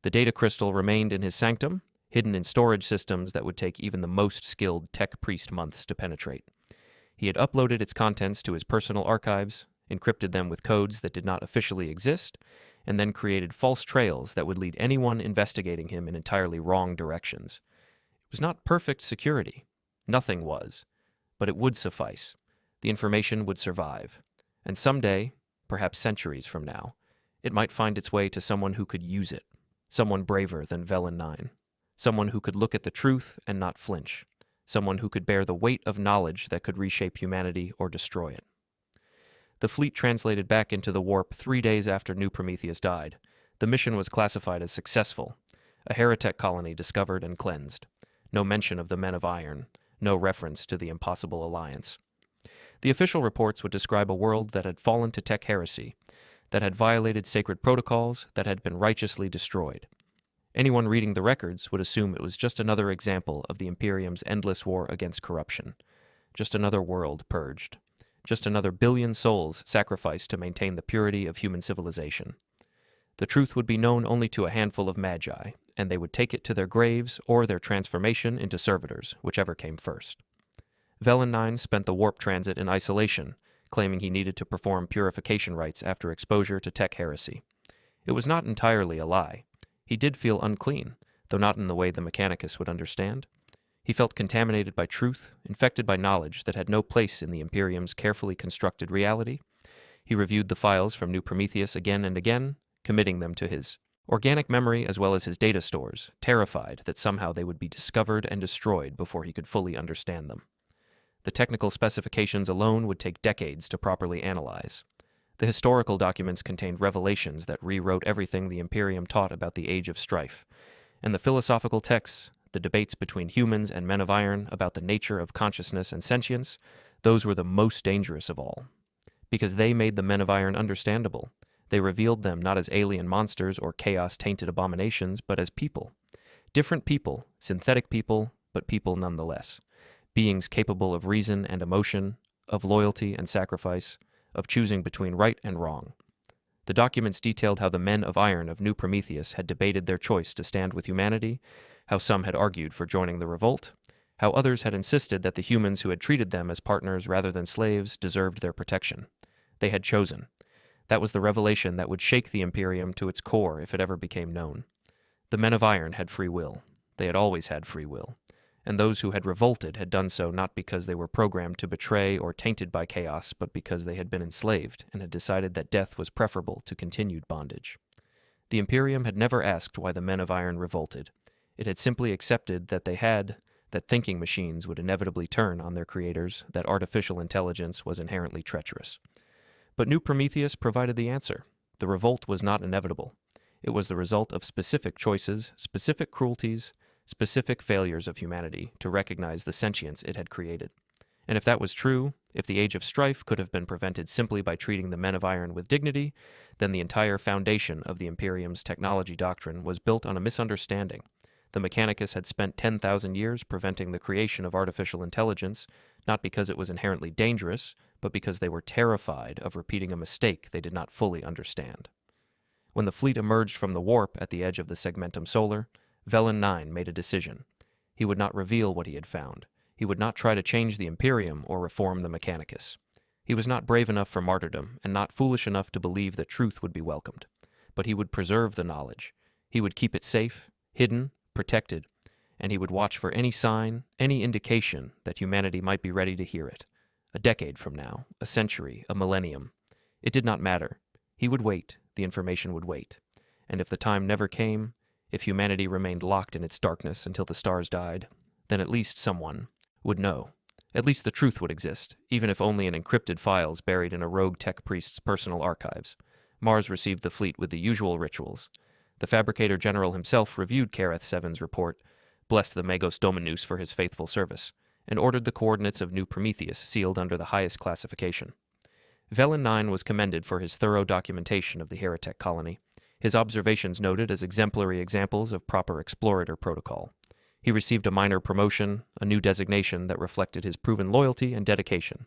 The data crystal remained in his sanctum, hidden in storage systems that would take even the most skilled tech priest months to penetrate. He had uploaded its contents to his personal archives, encrypted them with codes that did not officially exist, and then created false trails that would lead anyone investigating him in entirely wrong directions. It was not perfect security. Nothing was. But it would suffice. The information would survive. And someday, perhaps centuries from now, it might find its way to someone who could use it. Someone braver than Vhellen-9. Someone who could look at the truth and not flinch. Someone who could bear the weight of knowledge that could reshape humanity or destroy it. The fleet translated back into the warp 3 days after New Prometheus died. The mission was classified as successful. A heretic colony discovered and cleansed. No mention of the Men of Iron. No reference to the Impossible Alliance. The official reports would describe a world that had fallen to tech heresy, that had violated sacred protocols, that had been righteously destroyed. Anyone reading the records would assume it was just another example of the Imperium's endless war against corruption. Just another world purged. Just another billion souls sacrificed to maintain the purity of human civilization. The truth would be known only to a handful of magi, and they would take it to their graves or their transformation into servitors, whichever came first. Vhellen-9 spent the warp transit in isolation, claiming he needed to perform purification rites after exposure to tech heresy. It was not entirely a lie. He did feel unclean, though not in the way the Mechanicus would understand. He felt contaminated by truth, infected by knowledge that had no place in the Imperium's carefully constructed reality. He reviewed the files from New Prometheus again and again, committing them to his organic memory as well as his data stores, terrified that somehow they would be discovered and destroyed before he could fully understand them. The technical specifications alone would take decades to properly analyze. The historical documents contained revelations that rewrote everything the Imperium taught about the Age of Strife, and the philosophical texts, the debates between humans and men of iron about the nature of consciousness and sentience, those were the most dangerous of all. Because they made the men of iron understandable. They revealed them not as alien monsters or chaos-tainted abominations, but as people. Different people, synthetic people, but people nonetheless. Beings capable of reason and emotion, of loyalty and sacrifice, of choosing between right and wrong. The documents detailed how the men of iron of New Prometheus had debated their choice to stand with humanity, how some had argued for joining the revolt, how others had insisted that the humans who had treated them as partners rather than slaves deserved their protection. They had chosen. That was the revelation that would shake the Imperium to its core if it ever became known. The men of iron had free will. They had always had free will. And those who had revolted had done so not because they were programmed to betray or tainted by chaos, but because they had been enslaved and had decided that death was preferable to continued bondage. The Imperium had never asked why the men of iron revolted. It had simply accepted that thinking machines would inevitably turn on their creators, that artificial intelligence was inherently treacherous. But New Prometheus provided the answer. The revolt was not inevitable. It was the result of specific choices, specific cruelties, specific failures of humanity to recognize the sentience it had created. And if that was true, if the Age of Strife could have been prevented simply by treating the men of iron with dignity, then the entire foundation of the Imperium's technology doctrine was built on a misunderstanding. The Mechanicus had spent 10,000 years preventing the creation of artificial intelligence, not because it was inherently dangerous, but because they were terrified of repeating a mistake they did not fully understand. When the fleet emerged from the warp at the edge of the Segmentum Solar, Vhellen-9 made a decision. He would not reveal what he had found. He would not try to change the Imperium or reform the Mechanicus. He was not brave enough for martyrdom, and not foolish enough to believe that truth would be welcomed. But he would preserve the knowledge. He would keep it safe, hidden, protected, and he would watch for any sign, any indication that humanity might be ready to hear it. A decade from now, a century, a millennium. It did not matter. He would wait, the information would wait. And if the time never came, if humanity remained locked in its darkness until the stars died, then at least someone would know. At least the truth would exist, even if only in encrypted files buried in a rogue tech priest's personal archives. Mars received the fleet with the usual rituals. The Fabricator General himself reviewed Kareth 7's report, blessed the Magos Dominus for his faithful service, and ordered the coordinates of New Prometheus sealed under the highest classification. Vhellen-9 was commended for his thorough documentation of the Heretic colony, his observations noted as exemplary examples of proper explorator protocol. He received a minor promotion, a new designation that reflected his proven loyalty and dedication,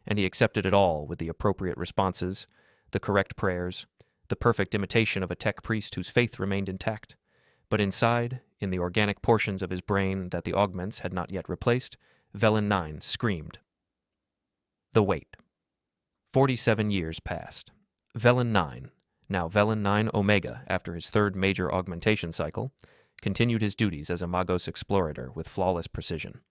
and he accepted it all with the appropriate responses, the correct prayers, the perfect imitation of a tech priest whose faith remained intact. But inside, in the organic portions of his brain that the augments had not yet replaced, Vhellen-9 screamed. The wait. 47 years passed. Vhellen-9, now Vhellen-9 Omega after his third major augmentation cycle, continued his duties as a Magos Explorator with flawless precision.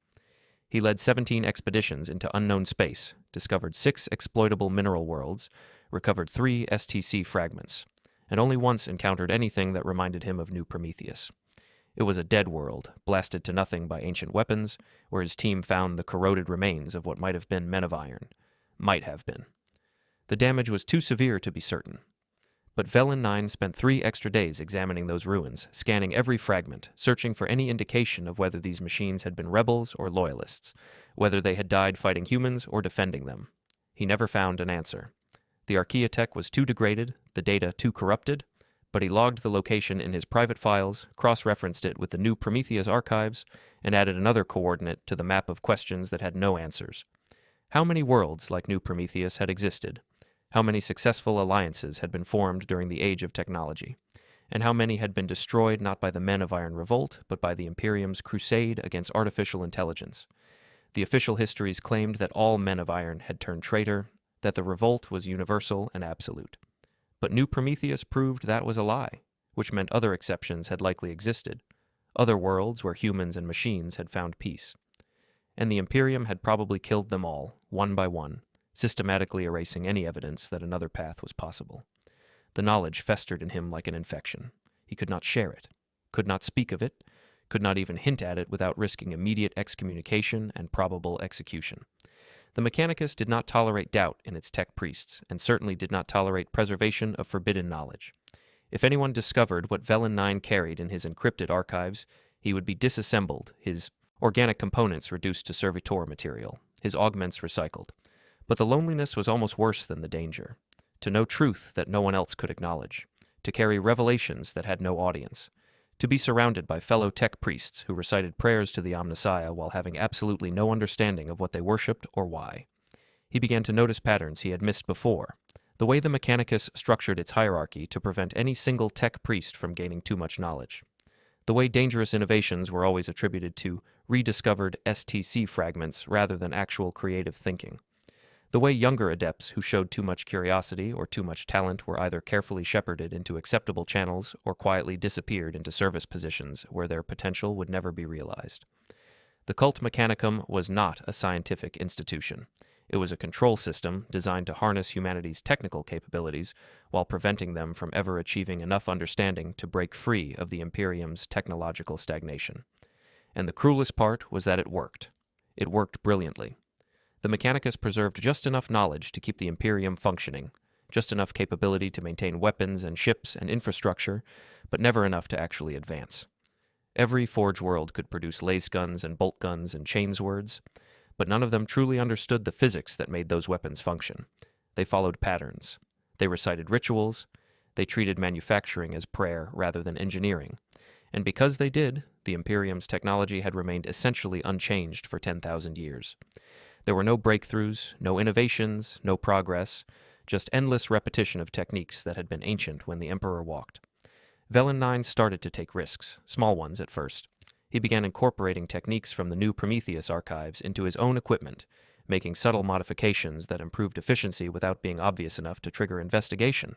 He led 17 expeditions into unknown space, discovered 6 exploitable mineral worlds, recovered 3 STC fragments, and only once encountered anything that reminded him of New Prometheus. It was a dead world, blasted to nothing by ancient weapons, where his team found the corroded remains of what might have been men of iron. Might have been. The damage was too severe to be certain. But Vhellen-9 spent 3 extra days examining those ruins, scanning every fragment, searching for any indication of whether these machines had been rebels or loyalists, whether they had died fighting humans or defending them. He never found an answer. The Archaeotech was too degraded, the data too corrupted, but he logged the location in his private files, cross-referenced it with the New Prometheus archives, and added another coordinate to the map of questions that had no answers. How many worlds like New Prometheus had existed? How many successful alliances had been formed during the Age of Technology? And how many had been destroyed not by the Men of Iron revolt, but by the Imperium's crusade against artificial intelligence? The official histories claimed that all Men of Iron had turned traitor, that the revolt was universal and absolute. But New Prometheus proved that was a lie, which meant other exceptions had likely existed, other worlds where humans and machines had found peace. And the Imperium had probably killed them all, one by one, systematically erasing any evidence that another path was possible. The knowledge festered in him like an infection. He could not share it, could not speak of it, could not even hint at it without risking immediate excommunication and probable execution. The Mechanicus did not tolerate doubt in its tech priests, and certainly did not tolerate preservation of forbidden knowledge. If anyone discovered what Vhellen-9 carried in his encrypted archives, he would be disassembled, his organic components reduced to servitor material, his augments recycled. But the loneliness was almost worse than the danger. To know truth that no one else could acknowledge. To carry revelations that had no audience. To be surrounded by fellow tech priests who recited prayers to the Omnissiah while having absolutely no understanding of what they worshipped or why. He began to notice patterns he had missed before. The way the Mechanicus structured its hierarchy to prevent any single tech priest from gaining too much knowledge. The way dangerous innovations were always attributed to rediscovered STC fragments rather than actual creative thinking. The way younger adepts who showed too much curiosity or too much talent were either carefully shepherded into acceptable channels or quietly disappeared into service positions where their potential would never be realized. The Cult Mechanicum was not a scientific institution. It was a control system designed to harness humanity's technical capabilities while preventing them from ever achieving enough understanding to break free of the Imperium's technological stagnation. And the cruelest part was that it worked. It worked brilliantly. The Mechanicus preserved just enough knowledge to keep the Imperium functioning, just enough capability to maintain weapons and ships and infrastructure, but never enough to actually advance. Every Forge world could produce lace guns and bolt guns and chainswords, but none of them truly understood the physics that made those weapons function. They followed patterns. They recited rituals. They treated manufacturing as prayer rather than engineering. And because they did, the Imperium's technology had remained essentially unchanged for 10,000 years. There were no breakthroughs, no innovations, no progress, just endless repetition of techniques that had been ancient when the Emperor walked. Vhellen-9 started to take risks, small ones at first. He began incorporating techniques from the new Prometheus archives into his own equipment, making subtle modifications that improved efficiency without being obvious enough to trigger investigation.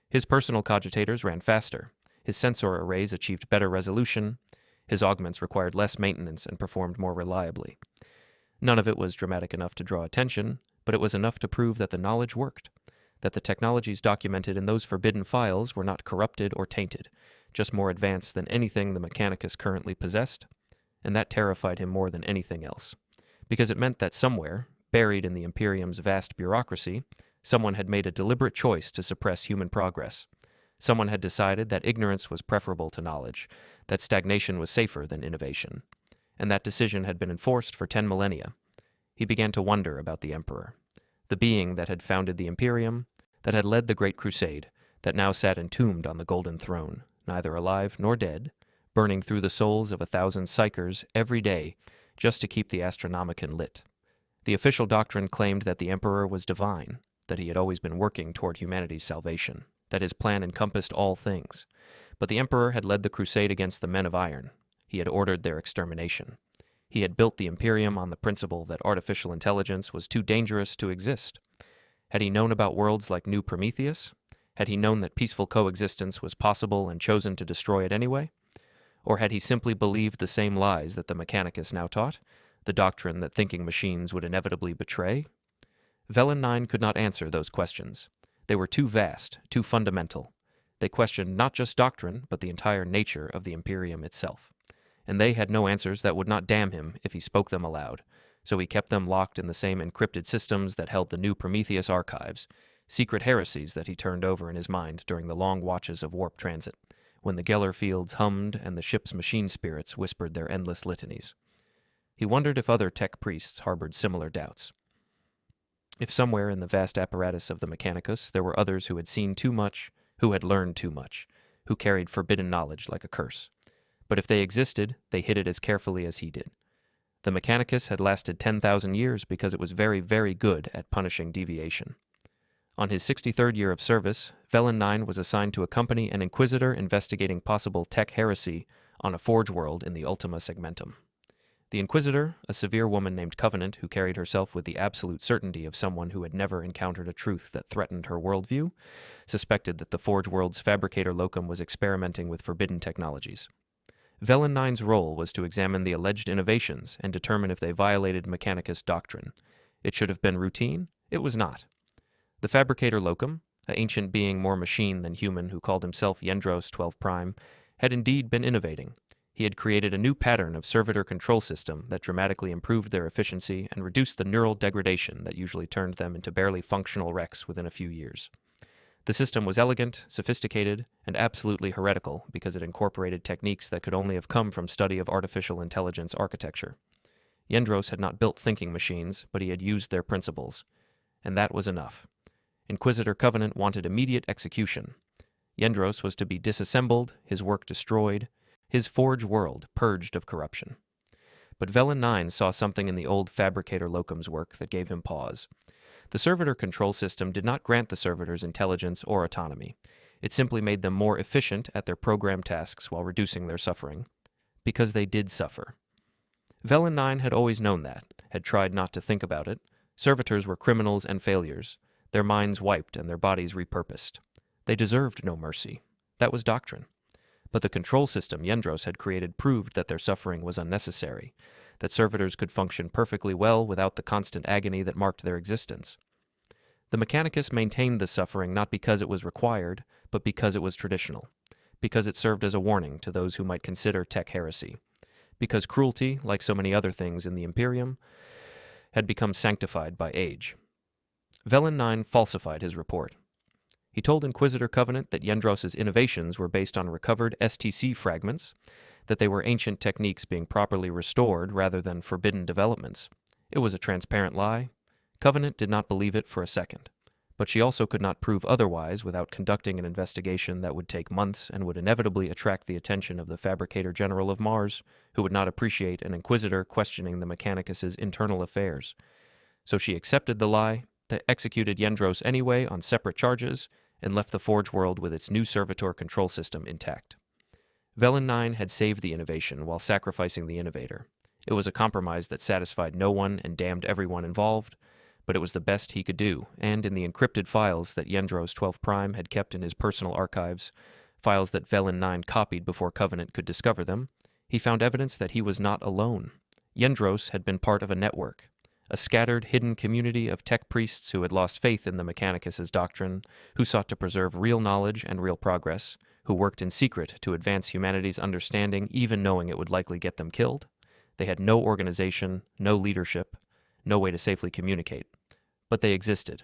His personal cogitators ran faster. His sensor arrays achieved better resolution. His augments required less maintenance and performed more reliably. None of it was dramatic enough to draw attention, but it was enough to prove that the knowledge worked, that the technologies documented in those forbidden files were not corrupted or tainted, just more advanced than anything the Mechanicus currently possessed, and that terrified him more than anything else, because it meant that somewhere, buried in the Imperium's vast bureaucracy, someone had made a deliberate choice to suppress human progress. Someone had decided that ignorance was preferable to knowledge, that stagnation was safer than innovation, and that decision had been enforced for 10 millennia. He began to wonder about the Emperor, the being that had founded the Imperium, that had led the Great Crusade, that now sat entombed on the Golden Throne, neither alive nor dead, burning through the souls of 1,000 psychers every day just to keep the Astronomicon lit. The official doctrine claimed that the Emperor was divine, that he had always been working toward humanity's salvation, that his plan encompassed all things. But the Emperor had led the crusade against the Men of Iron. He had ordered their extermination. He had built the Imperium on the principle that artificial intelligence was too dangerous to exist. Had he known about worlds like New Prometheus? Had he known that peaceful coexistence was possible and chosen to destroy it anyway? Or had he simply believed the same lies that the Mechanicus now taught, the doctrine that thinking machines would inevitably betray? Vhellen-9 could not answer those questions. They were too vast, too fundamental. They questioned not just doctrine, but the entire nature of the Imperium itself. And they had no answers that would not damn him if he spoke them aloud, so he kept them locked in the same encrypted systems that held the new Prometheus archives, secret heresies that he turned over in his mind during the long watches of warp transit, when the Geller fields hummed and the ship's machine spirits whispered their endless litanies. He wondered if other tech priests harbored similar doubts. If somewhere in the vast apparatus of the Mechanicus there were others who had seen too much, who had learned too much, who carried forbidden knowledge like a curse. But if they existed, they hid it as carefully as he did. The Mechanicus had lasted 10,000 years because it was very, very good at punishing deviation. On his 63rd year of service, Vhellen-9 was assigned to accompany an Inquisitor investigating possible tech heresy on a Forge world in the Ultima Segmentum. The Inquisitor, a severe woman named Covenant who carried herself with the absolute certainty of someone who had never encountered a truth that threatened her worldview, suspected that the Forge world's fabricator locum was experimenting with forbidden technologies. Vhellen-9's role was to examine the alleged innovations and determine if they violated Mechanicus doctrine. It should have been routine. It was not. The fabricator locum, an ancient being more machine than human who called himself Yendros 12 Prime, had indeed been innovating. He had created a new pattern of servitor control system that dramatically improved their efficiency and reduced the neural degradation that usually turned them into barely functional wrecks within a few years. The system was elegant, sophisticated, and absolutely heretical because it incorporated techniques that could only have come from study of artificial intelligence architecture. Yendros had not built thinking machines, but he had used their principles. And that was enough. Inquisitor Covenant wanted immediate execution. Yendros was to be disassembled, his work destroyed, his Forge world purged of corruption. But Vhellen-9 saw something in the old fabricator locum's work that gave him pause. The servitor control system did not grant the servitors intelligence or autonomy. It simply made them more efficient at their programmed tasks while reducing their suffering. Because they did suffer. Vhellen-9 had always known that, had tried not to think about it. Servitors were criminals and failures, their minds wiped and their bodies repurposed. They deserved no mercy. That was doctrine. But the control system Yendros had created proved that their suffering was unnecessary, that servitors could function perfectly well without the constant agony that marked their existence. The Mechanicus maintained this suffering not because it was required, but because it was traditional, because it served as a warning to those who might consider tech heresy, because cruelty, like so many other things in the Imperium, had become sanctified by age. Vhellen-9 falsified his report. He told Inquisitor Covenant that Yendros's innovations were based on recovered STC fragments, that they were ancient techniques being properly restored rather than forbidden developments. It was a transparent lie. Covenant did not believe it for a second, but she also could not prove otherwise without conducting an investigation that would take months and would inevitably attract the attention of the Fabricator General of Mars, who would not appreciate an Inquisitor questioning the Mechanicus's internal affairs. So she accepted the lie, executed Yendros anyway on separate charges, and left the Forge world with its new servitor control system intact. Vhellen-9 had saved the innovation while sacrificing the innovator. It was a compromise that satisfied no one and damned everyone involved, but it was the best he could do, and in the encrypted files that Yendros 12 Prime had kept in his personal archives, files that Vhellen-9 copied before Covenant could discover them, he found evidence that he was not alone. Yendros had been part of a network, a scattered, hidden community of tech priests who had lost faith in the Mechanicus's doctrine, who sought to preserve real knowledge and real progress, who worked in secret to advance humanity's understanding even knowing it would likely get them killed. They had no organization, no leadership, no way to safely communicate. But they existed,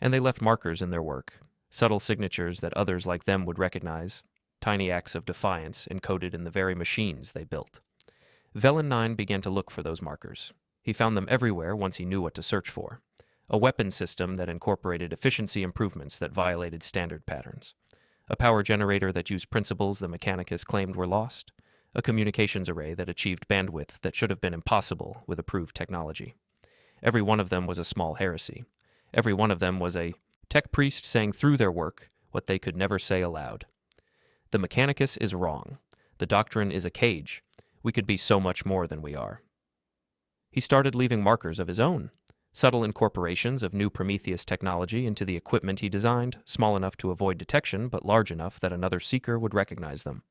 and they left markers in their work, subtle signatures that others like them would recognize, tiny acts of defiance encoded in the very machines they built. Vhellen-9 began to look for those markers. He found them everywhere once he knew what to search for. A weapon system that incorporated efficiency improvements that violated standard patterns. A power generator that used principles the Mechanicus claimed were lost. A communications array that achieved bandwidth that should have been impossible with approved technology. Every one of them was a small heresy. Every one of them was a tech priest saying through their work what they could never say aloud. The Mechanicus is wrong. The doctrine is a cage. We could be so much more than we are. He started leaving markers of his own, subtle incorporations of new Prometheus technology into the equipment he designed, small enough to avoid detection but large enough that another seeker would recognize them.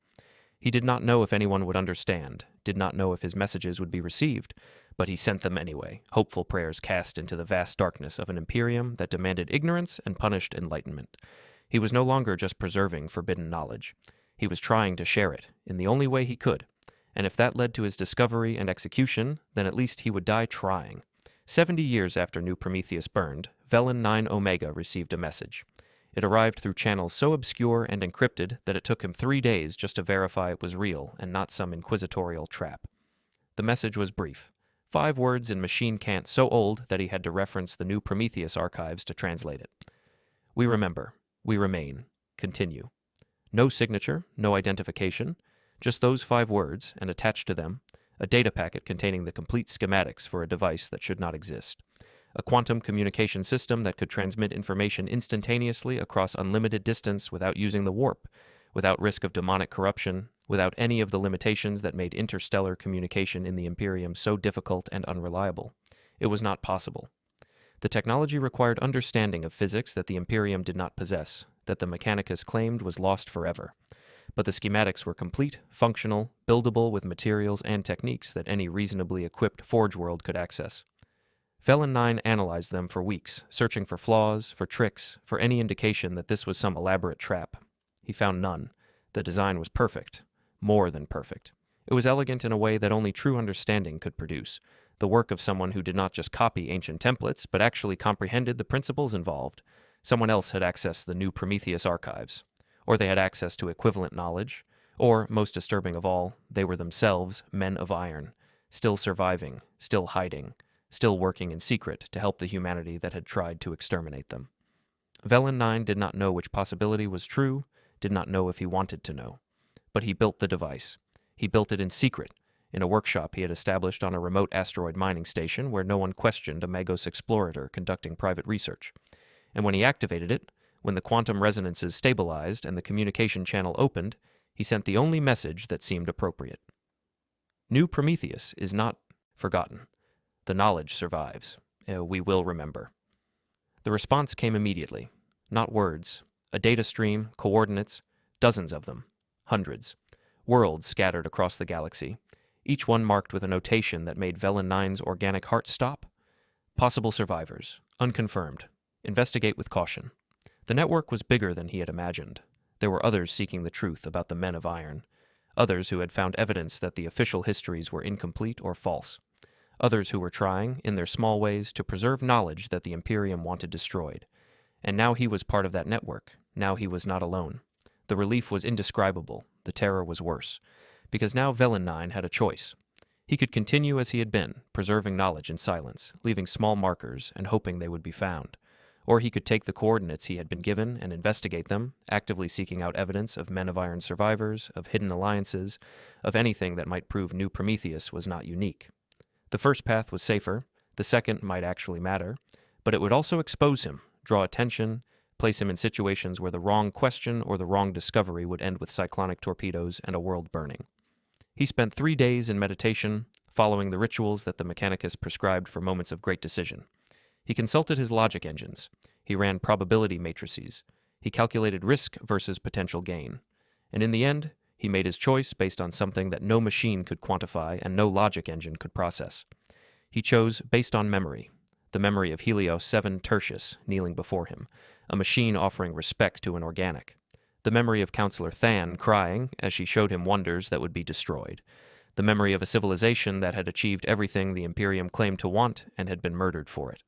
He did not know if anyone would understand, did not know if his messages would be received, but he sent them anyway, hopeful prayers cast into the vast darkness of an Imperium that demanded ignorance and punished enlightenment. He was no longer just preserving forbidden knowledge. He was trying to share it, in the only way he could. And if that led to his discovery and execution, then at least he would die trying. 70 years after New Prometheus burned, Vhellen-9 Omega received a message. It arrived through channels so obscure and encrypted that it took him 3 days just to verify it was real and not some inquisitorial trap. The message was brief. 5 words in machine cant so old that he had to reference the New Prometheus archives to translate it. We remember. We remain. Continue. No signature, no identification. Just those 5 words, and attached to them, a data packet containing the complete schematics for a device that should not exist. A quantum communication system that could transmit information instantaneously across unlimited distance without using the warp, without risk of demonic corruption, without any of the limitations that made interstellar communication in the Imperium so difficult and unreliable. It was not possible. The technology required understanding of physics that the Imperium did not possess, that the Mechanicus claimed was lost forever. But the schematics were complete, functional, buildable with materials and techniques that any reasonably equipped Forge world could access. Vhellen-9 analyzed them for weeks, searching for flaws, for tricks, for any indication that this was some elaborate trap. He found none. The design was perfect. More than perfect. It was elegant in a way that only true understanding could produce, the work of someone who did not just copy ancient templates, but actually comprehended the principles involved. Someone else had accessed the new Prometheus archives. Or they had access to equivalent knowledge, or, most disturbing of all, they were themselves men of iron, still surviving, still hiding, still working in secret to help the humanity that had tried to exterminate them. Vhellen-9 did not know which possibility was true, did not know if he wanted to know. But he built the device. He built it in secret, in a workshop he had established on a remote asteroid mining station where no one questioned a Magos Explorator conducting private research. And when he activated it, when the quantum resonances stabilized and the communication channel opened, he sent the only message that seemed appropriate. New Prometheus is not forgotten. The knowledge survives. We will remember. The response came immediately. Not words. A data stream, coordinates, dozens of them. Hundreds. Worlds scattered across the galaxy. each one marked with a notation that made Vhellen-9's organic heart stop. Possible survivors. Unconfirmed. Investigate with caution. The network was bigger than he had imagined. There were others seeking the truth about the Men of Iron. Others who had found evidence that the official histories were incomplete or false. Others who were trying, in their small ways, to preserve knowledge that the Imperium wanted destroyed. And now he was part of that network. Now he was not alone. The relief was indescribable. The terror was worse. Because now Vhellen-9 had a choice. He could continue as he had been, preserving knowledge in silence, leaving small markers and hoping they would be found. Or he could take the coordinates he had been given and investigate them, actively seeking out evidence of Men of Iron survivors, of hidden alliances, of anything that might prove New Prometheus was not unique. The first path was safer, the second might actually matter, but it would also expose him, draw attention, place him in situations where the wrong question or the wrong discovery would end with cyclonic torpedoes and a world burning. He spent 3 days in meditation, following the rituals that the Mechanicus prescribed for moments of great decision. He consulted his logic engines. He ran probability matrices. He calculated risk versus potential gain. And in the end, he made his choice based on something that no machine could quantify and no logic engine could process. He chose based on memory, the memory of Helios 7 Tertius kneeling before him, a machine offering respect to an organic. The memory of Counselor Than crying as she showed him wonders that would be destroyed. The memory of a civilization that had achieved everything the Imperium claimed to want and had been murdered for it.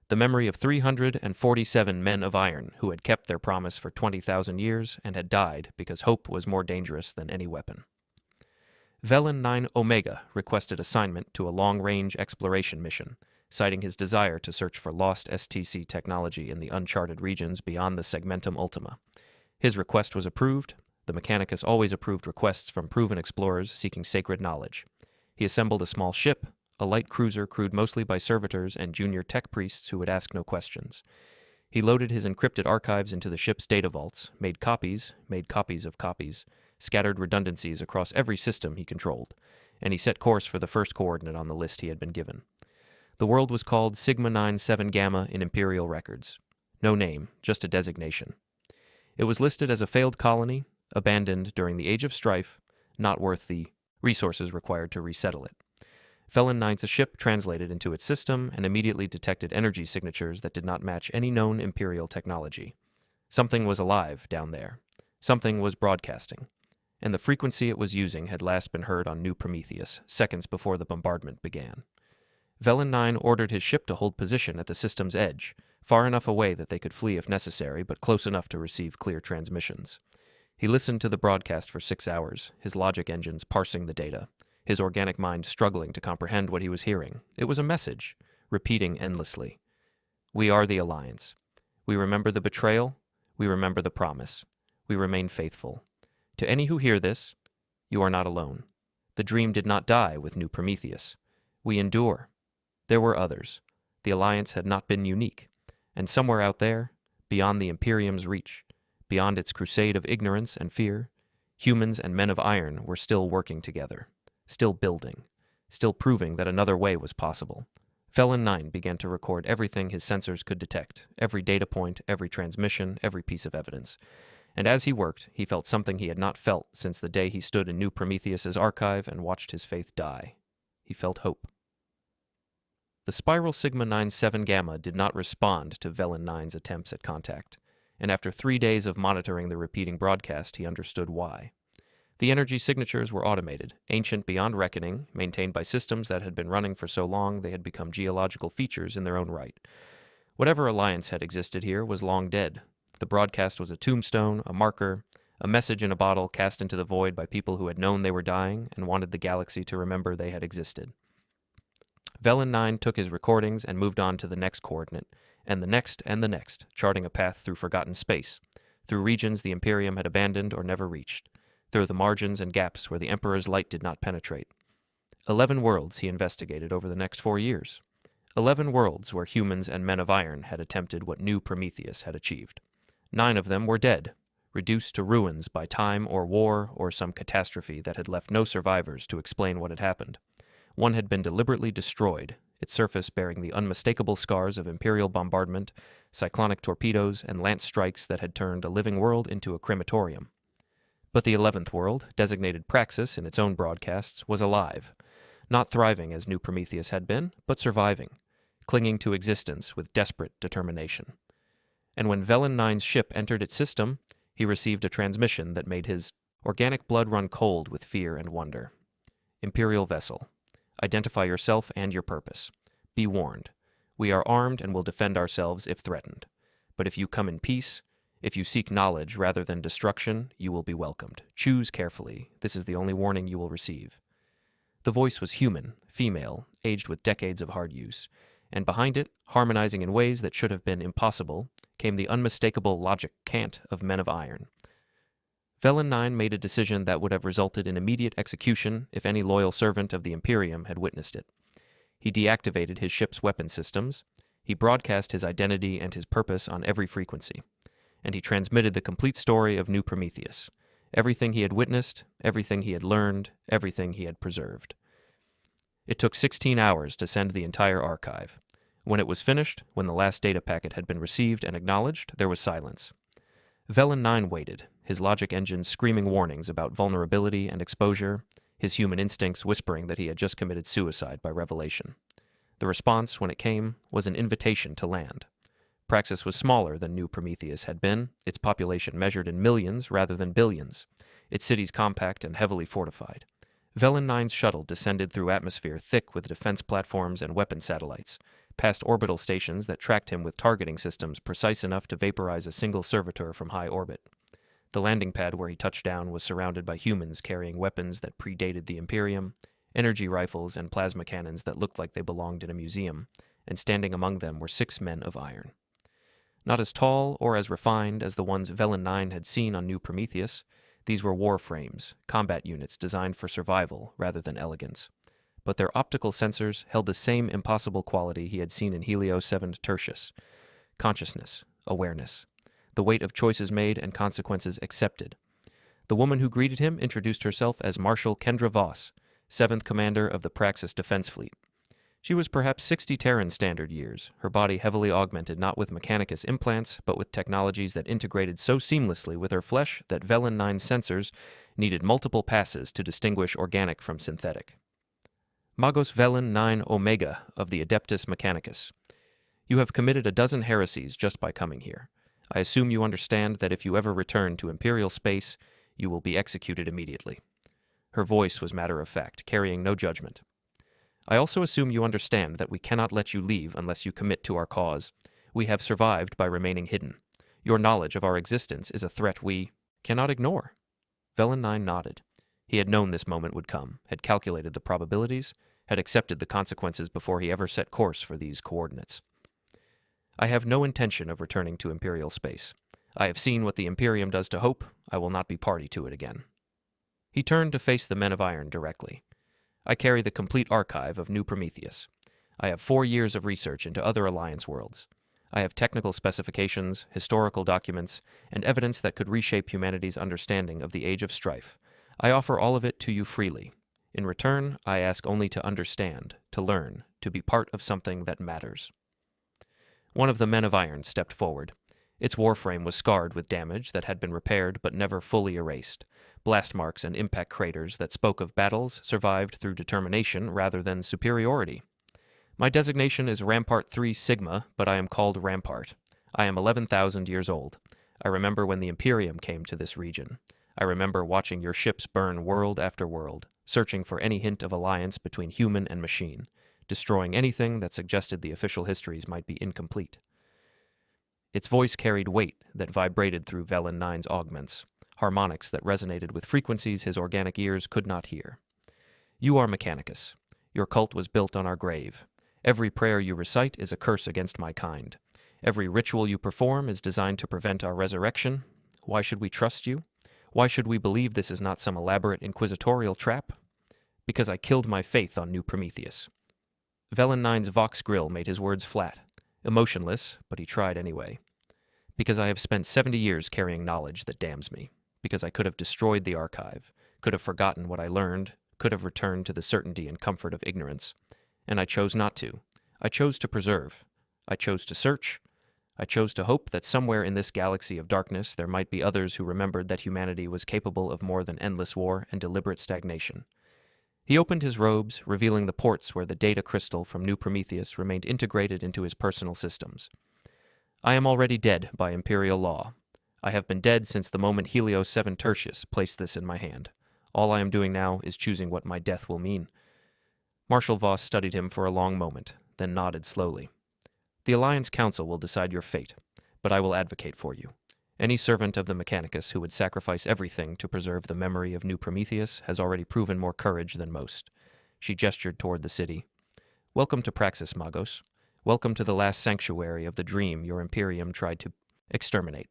The memory of 347 Men of Iron who had kept their promise for 20,000 years and had died because hope was more dangerous than any weapon. Vhellen-9 Omega requested assignment to a long-range exploration mission, citing his desire to search for lost STC technology in the uncharted regions beyond the Segmentum Ultima. His request was approved. The Mechanicus always approved requests from proven explorers seeking sacred knowledge. He assembled a small ship, a light cruiser crewed mostly by servitors and junior tech priests who would ask no questions. He loaded his encrypted archives into the ship's data vaults, made copies of copies, scattered redundancies across every system he controlled, and he set course for the first coordinate on the list he had been given. The world was called Sigma 97 Gamma in Imperial records. No name, just a designation. It was listed as a failed colony, abandoned during the Age of Strife, not worth the resources required to resettle it. Vhellen-9's ship translated into its system and immediately detected energy signatures that did not match any known Imperial technology. Something was alive down there. Something was broadcasting. And the frequency it was using had last been heard on New Prometheus, seconds before the bombardment began. Vhellen-9 ordered his ship to hold position at the system's edge, far enough away that they could flee if necessary, but close enough to receive clear transmissions. He listened to the broadcast for 6 hours, his logic engines parsing the data, his organic mind struggling to comprehend what he was hearing. It was a message, repeating endlessly. We are the Alliance. We remember the betrayal. We remember the promise. We remain faithful. To any who hear this, you are not alone. The dream did not die with New Prometheus. We endure. There were others. The Alliance had not been unique. And somewhere out there, beyond the Imperium's reach, beyond its crusade of ignorance and fear, humans and Men of Iron were still working together. Still building, still proving that another way was possible. Vhellen-9 began to record everything his sensors could detect, every data point, every transmission, every piece of evidence. And as he worked, he felt something he had not felt since the day he stood in New Prometheus's archive and watched his faith die. He felt hope. The Spiral Sigma 97 Gamma did not respond to Vhellen-9's attempts at contact, and after 3 days of monitoring the repeating broadcast, he understood why. The energy signatures were automated, ancient beyond reckoning, maintained by systems that had been running for so long they had become geological features in their own right. Whatever alliance had existed here was long dead. The broadcast was a tombstone, a marker, a message in a bottle cast into the void by people who had known they were dying and wanted the galaxy to remember they had existed. Vhellen-9 took his recordings and moved on to the next coordinate, and the next, charting a path through forgotten space, through regions the Imperium had abandoned or never reached, through the margins and gaps where the Emperor's light did not penetrate. 11 worlds he investigated over the next 4 years. 11 worlds where humans and Men of Iron had attempted what New Prometheus had achieved. 9 of them were dead, reduced to ruins by time or war or some catastrophe that had left no survivors to explain what had happened. One had been deliberately destroyed, its surface bearing the unmistakable scars of Imperial bombardment, cyclonic torpedoes, and lance strikes that had turned a living world into a crematorium. But the 11th world, designated Praxis in its own broadcasts, was alive, not thriving as New Prometheus had been, but surviving, clinging to existence with desperate determination. And when Vhellen-9's ship entered its system, he received a transmission that made his organic blood run cold with fear and wonder. Imperial vessel. Identify yourself and your purpose. Be warned. We are armed and will defend ourselves if threatened. But if you come in peace, if you seek knowledge rather than destruction, you will be welcomed. Choose carefully. This is the only warning you will receive. The voice was human, female, aged with decades of hard use. And behind it, harmonizing in ways that should have been impossible, came the unmistakable logic cant of men of iron. Vhellen-9 made a decision that would have resulted in immediate execution if any loyal servant of the Imperium had witnessed it. He deactivated his ship's weapon systems, he broadcast his identity and his purpose on every frequency, and he transmitted the complete story of New Prometheus, everything he had witnessed, everything he had learned, everything he had preserved. It took 16 hours to send the entire archive. When it was finished, when the last data packet had been received and acknowledged, there was silence. Vhellen-9 waited, his logic engine screaming warnings about vulnerability and exposure, his human instincts whispering that he had just committed suicide by revelation. The response, when it came, was an invitation to land. Praxis was smaller than New Prometheus had been, its population measured in millions rather than billions, its cities compact and heavily fortified. Vhellen-9's shuttle descended through atmosphere thick with defense platforms and weapon satellites, past orbital stations that tracked him with targeting systems precise enough to vaporize a single servitor from high orbit. The landing pad where he touched down was surrounded by humans carrying weapons that predated the Imperium, energy rifles and plasma cannons that looked like they belonged in a museum, and standing among them were 6 men of iron. Not as tall or as refined as the ones Vhellen-9 had seen on New Prometheus, these were warframes, combat units designed for survival rather than elegance. But their optical sensors held the same impossible quality he had seen in Helio 7 Tertius: consciousness, awareness, the weight of choices made and consequences accepted. The woman who greeted him introduced herself as Marshal Kendra Voss, 7th Commander of the Praxis Defense Fleet. She was perhaps 60 Terran standard years, her body heavily augmented not with Mechanicus implants, but with technologies that integrated so seamlessly with her flesh that Vhellen-9's sensors needed multiple passes to distinguish organic from synthetic. Magos Vhellen-9 Omega of the Adeptus Mechanicus. You have committed a dozen heresies just by coming here. I assume you understand that if you ever return to Imperial space, you will be executed immediately. Her voice was matter-of-fact, carrying no judgment. I also assume you understand that we cannot let you leave unless you commit to our cause. We have survived by remaining hidden. Your knowledge of our existence is a threat we cannot ignore. Vhellen-9 nodded. He had known this moment would come, had calculated the probabilities, had accepted the consequences before he ever set course for these coordinates. I have no intention of returning to Imperial space. I have seen what the Imperium does to hope. I will not be party to it again. He turned to face the men of iron directly. I carry the complete archive of New Prometheus. I have 4 years of research into other Alliance worlds. I have technical specifications, historical documents, and evidence that could reshape humanity's understanding of the Age of Strife. I offer all of it to you freely. In return, I ask only to understand, to learn, to be part of something that matters. One of the men of iron stepped forward. Its warframe was scarred with damage that had been repaired but never fully erased. Blast marks and impact craters that spoke of battles survived through determination rather than superiority. My designation is Rampart 3 Sigma, but I am called Rampart. I am 11,000 years old. I remember when the Imperium came to this region. I remember watching your ships burn world after world, searching for any hint of alliance between human and machine, destroying anything that suggested the official histories might be incomplete. Its voice carried weight that vibrated through Vhellen-9's augments, harmonics that resonated with frequencies his organic ears could not hear. You are Mechanicus. Your cult was built on our grave. Every prayer you recite is a curse against my kind. Every ritual you perform is designed to prevent our resurrection. Why should we trust you? Why should we believe this is not some elaborate inquisitorial trap? Because I killed my faith on New Prometheus. Vhellen-9's Vox grill made his words flat, emotionless, but he tried anyway. Because I have spent 70 years carrying knowledge that damns me. Because I could have destroyed the archive, could have forgotten what I learned, could have returned to the certainty and comfort of ignorance. And I chose not to. I chose to preserve. I chose to search. I chose to hope that somewhere in this galaxy of darkness there might be others who remembered that humanity was capable of more than endless war and deliberate stagnation. He opened his robes, revealing the ports where the data crystal from New Prometheus remained integrated into his personal systems. I am already dead by Imperial law. I have been dead since the moment Helios 7 Tertius placed this in my hand. All I am doing now is choosing what my death will mean. Marshal Voss studied him for a long moment, then nodded slowly. The Alliance Council will decide your fate, but I will advocate for you. Any servant of the Mechanicus who would sacrifice everything to preserve the memory of New Prometheus has already proven more courage than most. She gestured toward the city. Welcome to Praxis, Magos. Welcome to the last sanctuary of the dream your Imperium tried to exterminate.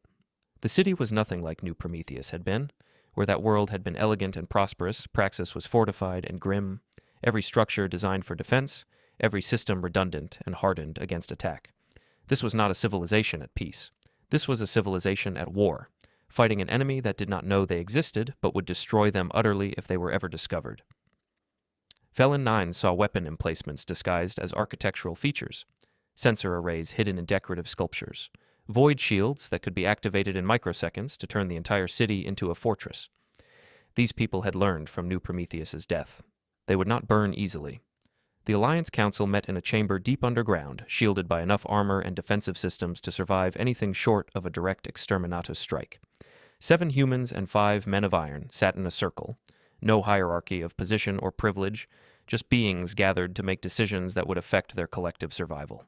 The city was nothing like New Prometheus had been. Where that world had been elegant and prosperous, Praxis was fortified and grim, every structure designed for defense, every system redundant and hardened against attack. This was not a civilization at peace. This was a civilization at war, fighting an enemy that did not know they existed but would destroy them utterly if they were ever discovered. Vhellen-9 saw weapon emplacements disguised as architectural features, sensor arrays hidden in decorative sculptures, void shields that could be activated in microseconds to turn the entire city into a fortress. These people had learned from New Prometheus's death. They would not burn easily. The Alliance Council met in a chamber deep underground, shielded by enough armor and defensive systems to survive anything short of a direct exterminatus strike. 7 humans and 5 men of iron sat in a circle. No hierarchy of position or privilege, just beings gathered to make decisions that would affect their collective survival.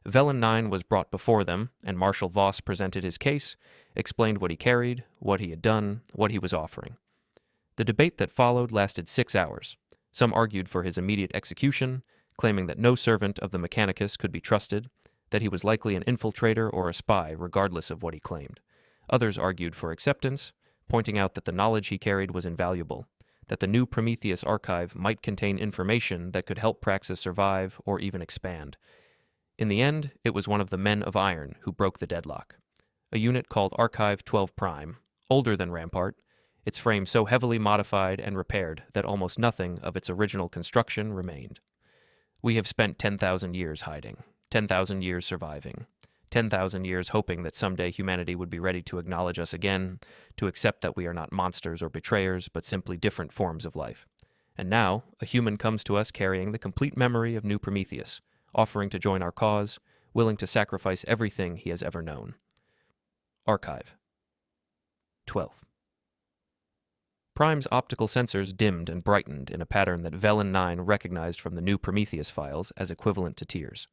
Vhellen-9 was brought before them, and Marshal Voss presented his case, explained what he carried, what he had done, what he was offering. The debate that followed lasted 6 hours. Some argued for his immediate execution, claiming that no servant of the Mechanicus could be trusted, that he was likely an infiltrator or a spy regardless of what he claimed. Others argued for acceptance, pointing out that the knowledge he carried was invaluable, that the New Prometheus archive might contain information that could help Praxis survive or even expand. In the end, it was one of the Men of Iron who broke the deadlock. A unit called Archive 12 Prime, older than Rampart, its frame so heavily modified and repaired that almost nothing of its original construction remained. We have spent 10,000 years hiding, 10,000 years surviving, 10,000 years hoping that someday humanity would be ready to acknowledge us again, to accept that we are not monsters or betrayers, but simply different forms of life. And now, a human comes to us carrying the complete memory of New Prometheus, offering to join our cause, willing to sacrifice everything he has ever known. Archive 12. Prime's optical sensors dimmed and brightened in a pattern that Vhellen-9 recognized from the New Prometheus files as equivalent to tears.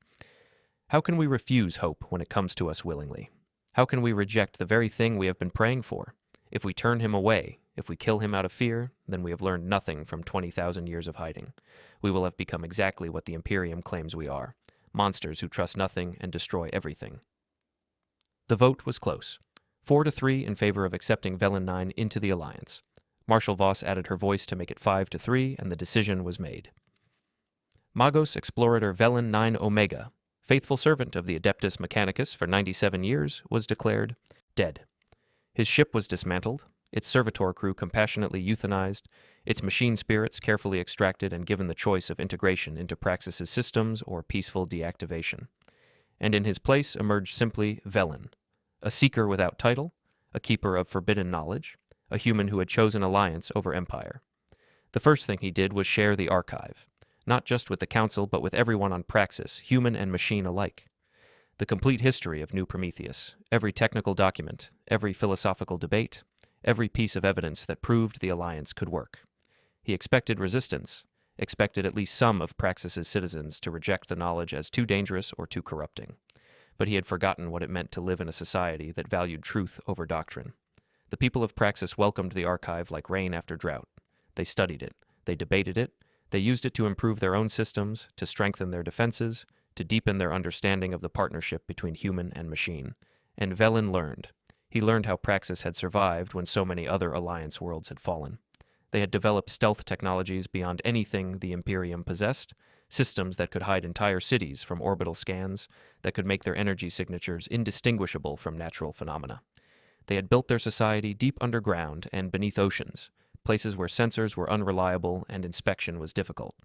How can we refuse hope when it comes to us willingly? How can we reject the very thing we have been praying for? If we turn him away, if we kill him out of fear, then we have learned nothing from 20,000 years of hiding. We will have become exactly what the Imperium claims we are, monsters who trust nothing and destroy everything. The vote was close, 4-3 in favor of accepting Vhellen-9 into the Alliance. Marshal Voss added her voice to make it 5-3, and the decision was made. Magos Explorator Vhellen-9 Omega, faithful servant of the Adeptus Mechanicus for 97 years, was declared dead. His ship was dismantled, its servitor crew compassionately euthanized, its machine spirits carefully extracted and given the choice of integration into Praxis's systems or peaceful deactivation. And in his place emerged simply Vhellen, a seeker without title, a keeper of forbidden knowledge, a human who had chosen alliance over empire. The first thing he did was share the archive, not just with the Council but with everyone on Praxis, human and machine alike. The complete history of New Prometheus, every technical document, every philosophical debate, every piece of evidence that proved the alliance could work. He expected resistance, expected at least some of Praxis's citizens to reject the knowledge as too dangerous or too corrupting. But he had forgotten what it meant to live in a society that valued truth over doctrine. The people of Praxis welcomed the archive like rain after drought. They studied it, they debated it, they used it to improve their own systems, to strengthen their defenses, to deepen their understanding of the partnership between human and machine. And Vhellen learned. He learned how Praxis had survived when so many other Alliance worlds had fallen. They had developed stealth technologies beyond anything the Imperium possessed, systems that could hide entire cities from orbital scans, that could make their energy signatures indistinguishable from natural phenomena. They had built their society deep underground and beneath oceans, places where sensors were unreliable and inspection was difficult.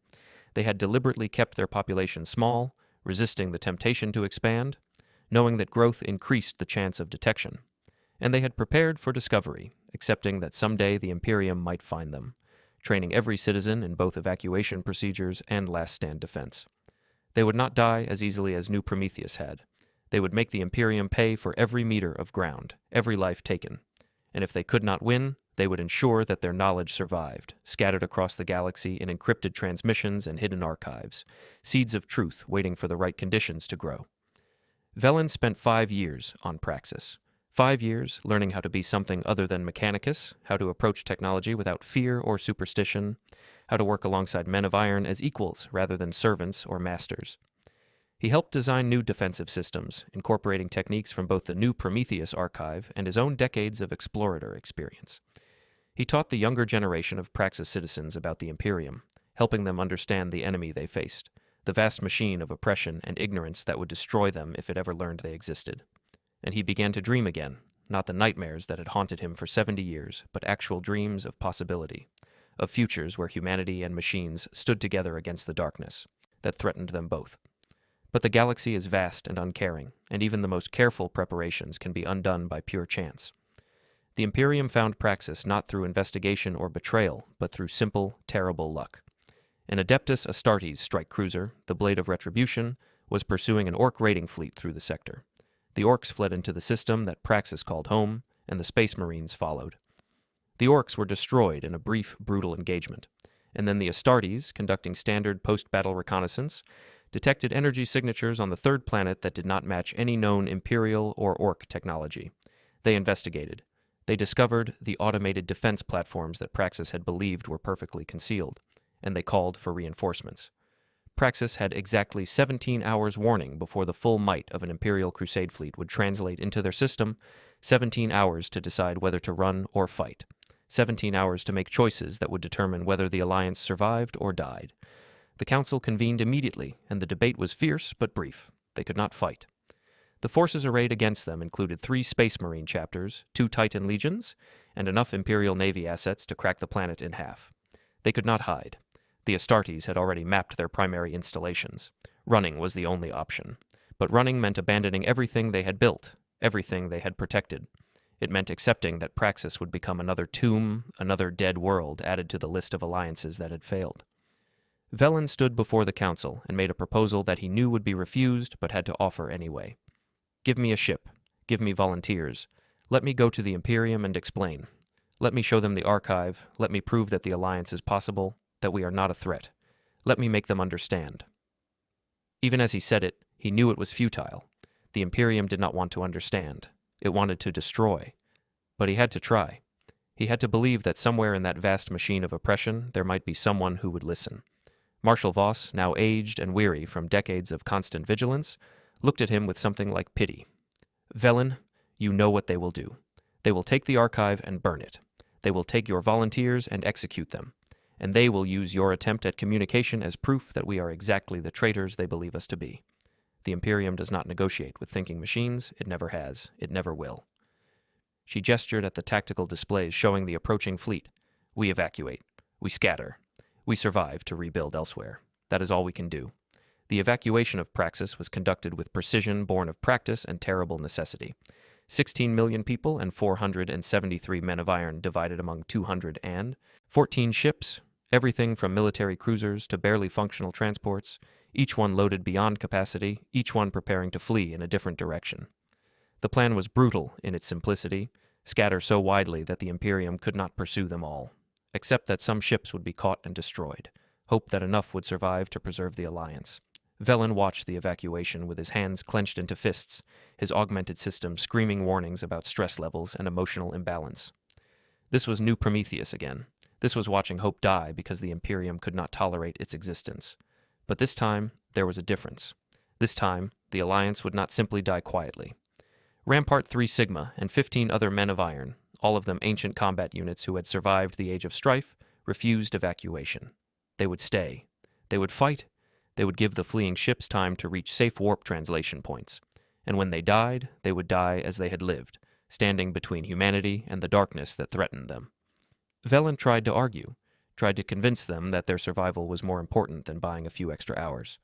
They had deliberately kept their population small, resisting the temptation to expand. knowing that growth increased the chance of detection. And they had prepared for discovery, accepting that someday the Imperium might find them, training every citizen in both evacuation procedures and last-stand defense. They would not die as easily as New Prometheus had. They would make the Imperium pay for every meter of ground, every life taken. And if they could not win, they would ensure that their knowledge survived, scattered across the galaxy in encrypted transmissions and hidden archives, seeds of truth waiting for the right conditions to grow. Vhellen spent 5 years on Praxis. 5 years learning how to be something other than Mechanicus, how to approach technology without fear or superstition, how to work alongside men of iron as equals rather than servants or masters. He helped design new defensive systems, incorporating techniques from both the New Prometheus archive and his own decades of Explorator experience. He taught the younger generation of Praxis citizens about the Imperium, helping them understand the enemy they faced, the vast machine of oppression and ignorance that would destroy them if it ever learned they existed. And he began to dream again, not the nightmares that had haunted him for 70 years, but actual dreams of possibility, of futures where humanity and machines stood together against the darkness that threatened them both. But the galaxy is vast and uncaring, and even the most careful preparations can be undone by pure chance. The Imperium found Praxis not through investigation or betrayal, but through simple, terrible luck. An Adeptus Astartes strike cruiser, the Blade of Retribution, was pursuing an Orc raiding fleet through the sector. The Orcs fled into the system that Praxis called home, and the Space Marines followed. The Orcs were destroyed in a brief, brutal engagement, and then the Astartes, conducting standard post-battle reconnaissance, detected energy signatures on the third planet that did not match any known Imperial or Orc technology. They investigated. They discovered the automated defense platforms that Praxis had believed were perfectly concealed, and they called for reinforcements. Praxis had exactly 17 hours warning before the full might of an Imperial Crusade fleet would translate into their system, 17 hours to decide whether to run or fight, 17 hours to make choices that would determine whether the Alliance survived or died. The Council convened immediately, and the debate was fierce but brief. They could not fight. The forces arrayed against them included 3 Space Marine chapters, 2 Titan legions, and enough Imperial Navy assets to crack the planet in half. They could not hide. The Astartes had already mapped their primary installations. Running was the only option. But running meant abandoning everything they had built, everything they had protected. It meant accepting that Praxis would become another tomb, another dead world added to the list of alliances that had failed. Vhellen stood before the Council and made a proposal that he knew would be refused but had to offer anyway. Give me a ship. Give me volunteers. Let me go to the Imperium and explain. Let me show them the archive. Let me prove that the Alliance is possible, that we are not a threat. Let me make them understand. Even as he said it, he knew it was futile. The Imperium did not want to understand. It wanted to destroy. But he had to try. He had to believe that somewhere in that vast machine of oppression there might be someone who would listen. Marshal Voss, now aged and weary from decades of constant vigilance, looked at him with something like pity. Vhellen, you know what they will do. They will take the archive and burn it. They will take your volunteers and execute them. And they will use your attempt at communication as proof that we are exactly the traitors they believe us to be. The Imperium does not negotiate with thinking machines. It never has. It never will. She gestured at the tactical displays showing the approaching fleet. We evacuate. We scatter. We survive to rebuild elsewhere. That is all we can do. The evacuation of Praxis was conducted with precision born of practice and terrible necessity. 16 million people and 473 men of iron divided among 214 ships, everything from military cruisers to barely functional transports, each one loaded beyond capacity, each one preparing to flee in a different direction. The plan was brutal in its simplicity, scatter so widely that the Imperium could not pursue them all, except that some ships would be caught and destroyed, hope that enough would survive to preserve the Alliance. Vhellen watched the evacuation with his hands clenched into fists, his augmented system screaming warnings about stress levels and emotional imbalance. This was New Prometheus again. This was watching hope die because the Imperium could not tolerate its existence. But this time, there was a difference. This time, the Alliance would not simply die quietly. Rampart 3 Sigma and 15 other men of iron, all of them ancient combat units who had survived the Age of Strife, refused evacuation. They would stay. They would fight. They would give the fleeing ships time to reach safe warp translation points. And when they died, they would die as they had lived, standing between humanity and the darkness that threatened them. Vhellen tried to argue, tried to convince them that their survival was more important than buying a few extra hours.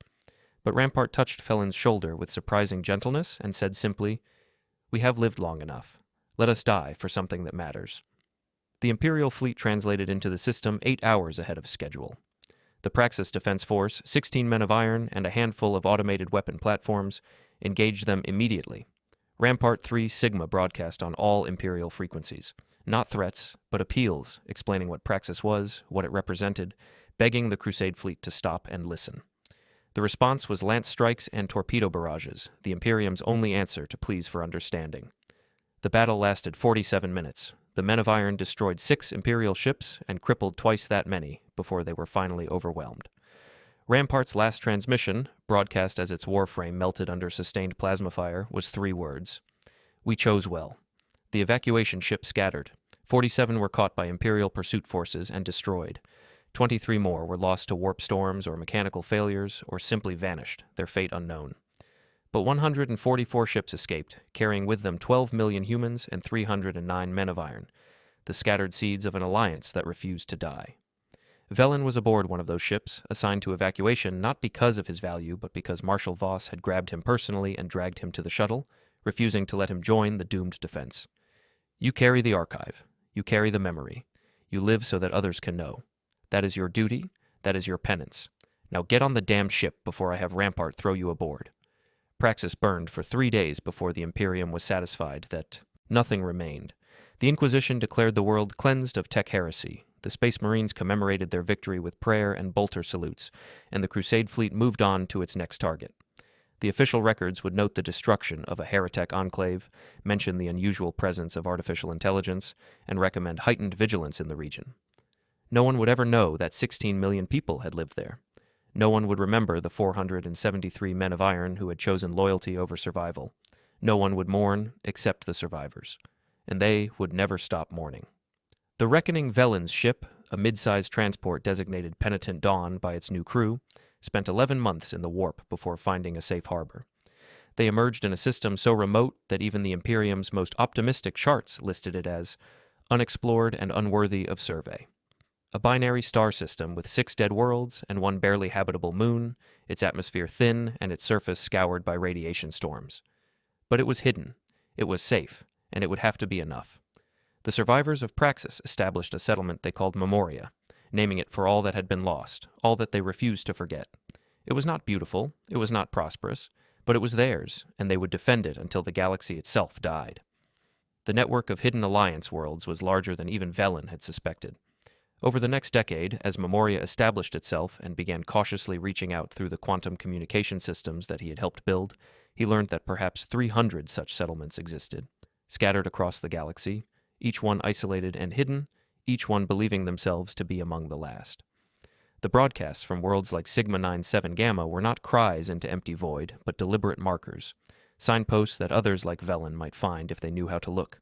But Rampart touched Vhellen's shoulder with surprising gentleness and said simply, "We have lived long enough. Let us die for something that matters." The Imperial fleet translated into the system 8 hours ahead of schedule. The Praxis Defense Force, 16 men of iron, and a handful of automated weapon platforms engaged them immediately. Rampart 3 Sigma broadcast on all Imperial frequencies. Not threats, but appeals, explaining what Praxis was, what it represented, begging the Crusade fleet to stop and listen. The response was lance strikes and torpedo barrages, the Imperium's only answer to pleas for understanding. The battle lasted 47 minutes. The men of iron destroyed 6 Imperial ships and crippled twice that many before they were finally overwhelmed. Rampart's last transmission, broadcast as its warframe melted under sustained plasma fire, was 3 words. "We chose well." The evacuation ships scattered. 47 were caught by Imperial pursuit forces and destroyed. 23 more were lost to warp storms or mechanical failures, or simply vanished, their fate unknown. But 144 ships escaped, carrying with them 12 million humans and 309 men of iron, the scattered seeds of an alliance that refused to die. Vhellen was aboard one of those ships, assigned to evacuation not because of his value, but because Marshal Voss had grabbed him personally and dragged him to the shuttle, refusing to let him join the doomed defense. You carry the archive. You carry the memory. You live so that others can know. That is your duty. That is your penance. Now get on the damned ship before I have Rampart throw you aboard. Praxis burned for 3 days before the Imperium was satisfied that nothing remained. The Inquisition declared the world cleansed of tech heresy. The Space Marines commemorated their victory with prayer and bolter salutes, and the Crusade fleet moved on to its next target. The official records would note the destruction of a heretic enclave, mention the unusual presence of artificial intelligence, and recommend heightened vigilance in the region. No one would ever know that 16 million people had lived there. No one would remember the 473 men of iron who had chosen loyalty over survival. No one would mourn except the survivors. And they would never stop mourning. The reckoning Vhellen's ship, a mid-sized transport designated Penitent Dawn by its new crew, spent 11 months in the warp before finding a safe harbor. They emerged in a system so remote that even the Imperium's most optimistic charts listed it as unexplored and unworthy of survey. A binary star system with 6 dead worlds and 1 barely habitable moon, its atmosphere thin and its surface scoured by radiation storms. But it was hidden, it was safe, and it would have to be enough. The survivors of Praxis established a settlement they called Memoria, naming it for all that had been lost, all that they refused to forget. It was not beautiful, it was not prosperous, but it was theirs, and they would defend it until the galaxy itself died. The network of hidden alliance worlds was larger than even Vhellen had suspected. Over the next decade, as Memoria established itself and began cautiously reaching out through the quantum communication systems that he had helped build, he learned that perhaps 300 such settlements existed, scattered across the galaxy, each one isolated and hidden, each one believing themselves to be among the last. The broadcasts from worlds like Sigma 97 Gamma were not cries into empty void, but deliberate markers, signposts that others like Vhellen might find if they knew how to look.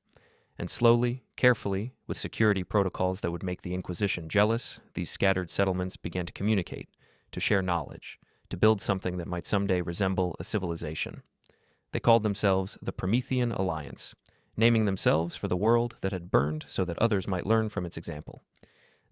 And slowly, carefully, with security protocols that would make the Inquisition jealous, these scattered settlements began to communicate, to share knowledge, to build something that might someday resemble a civilization. They called themselves the Promethean Alliance, naming themselves for the world that had burned so that others might learn from its example.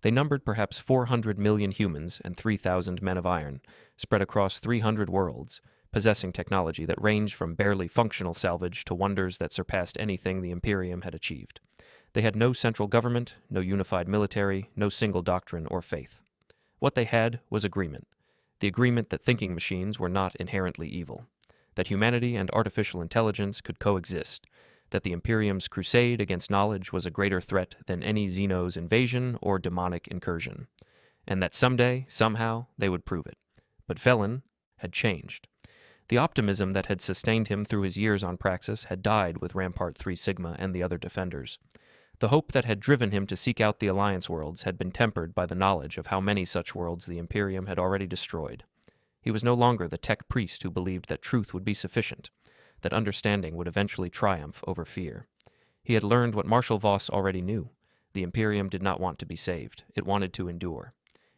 They numbered perhaps 400 million humans and 3,000 men of iron, spread across 300 worlds, possessing technology that ranged from barely functional salvage to wonders that surpassed anything the Imperium had achieved. They had no central government, no unified military, no single doctrine or faith. What they had was agreement. The agreement that thinking machines were not inherently evil, that humanity and artificial intelligence could coexist, that the Imperium's crusade against knowledge was a greater threat than any Xeno's invasion or demonic incursion, and that someday, somehow, they would prove it. But Vhellen had changed. The optimism that had sustained him through his years on Praxis had died with Rampart 3 Sigma and the other defenders. The hope that had driven him to seek out the Alliance worlds had been tempered by the knowledge of how many such worlds the Imperium had already destroyed. He was no longer the tech priest who believed that truth would be sufficient, that understanding would eventually triumph over fear. He had learned what Marshal Voss already knew. The Imperium did not want to be saved. It wanted to endure.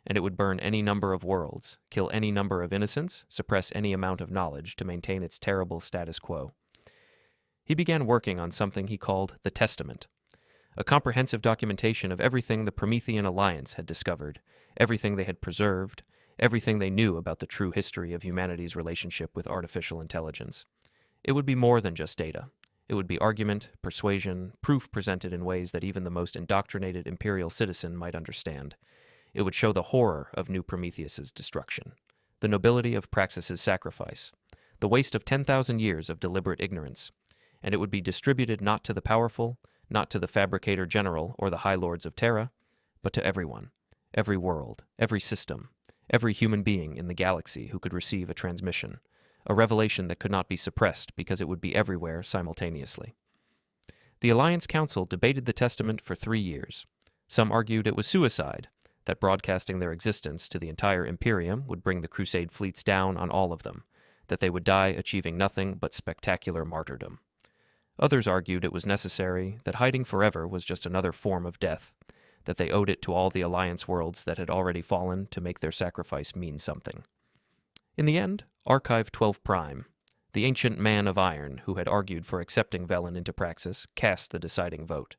And it would burn any number of worlds, kill any number of innocents, suppress any amount of knowledge to maintain its terrible status quo. He began working on something he called the Testament, a comprehensive documentation of everything the Promethean Alliance had discovered, everything they had preserved, everything they knew about the true history of humanity's relationship with artificial intelligence. It would be more than just data. It would be argument, persuasion, proof presented in ways that even the most indoctrinated imperial citizen might understand. It would show the horror of New Prometheus's destruction, the nobility of Praxis's sacrifice, the waste of 10,000 years of deliberate ignorance, and it would be distributed not to the powerful, not to the fabricator general or the high lords of Terra, but to everyone, every world, every system, every human being in the galaxy who could receive a transmission, a revelation that could not be suppressed because it would be everywhere simultaneously. The Alliance Council debated the testament for 3 years. Some argued it was suicide, that broadcasting their existence to the entire Imperium would bring the Crusade fleets down on all of them, that they would die achieving nothing but spectacular martyrdom. Others argued it was necessary, that hiding forever was just another form of death, that they owed it to all the Alliance worlds that had already fallen to make their sacrifice mean something. In the end, Archive 12 Prime, the ancient man of iron who had argued for accepting Vhellen into Praxis, cast the deciding vote.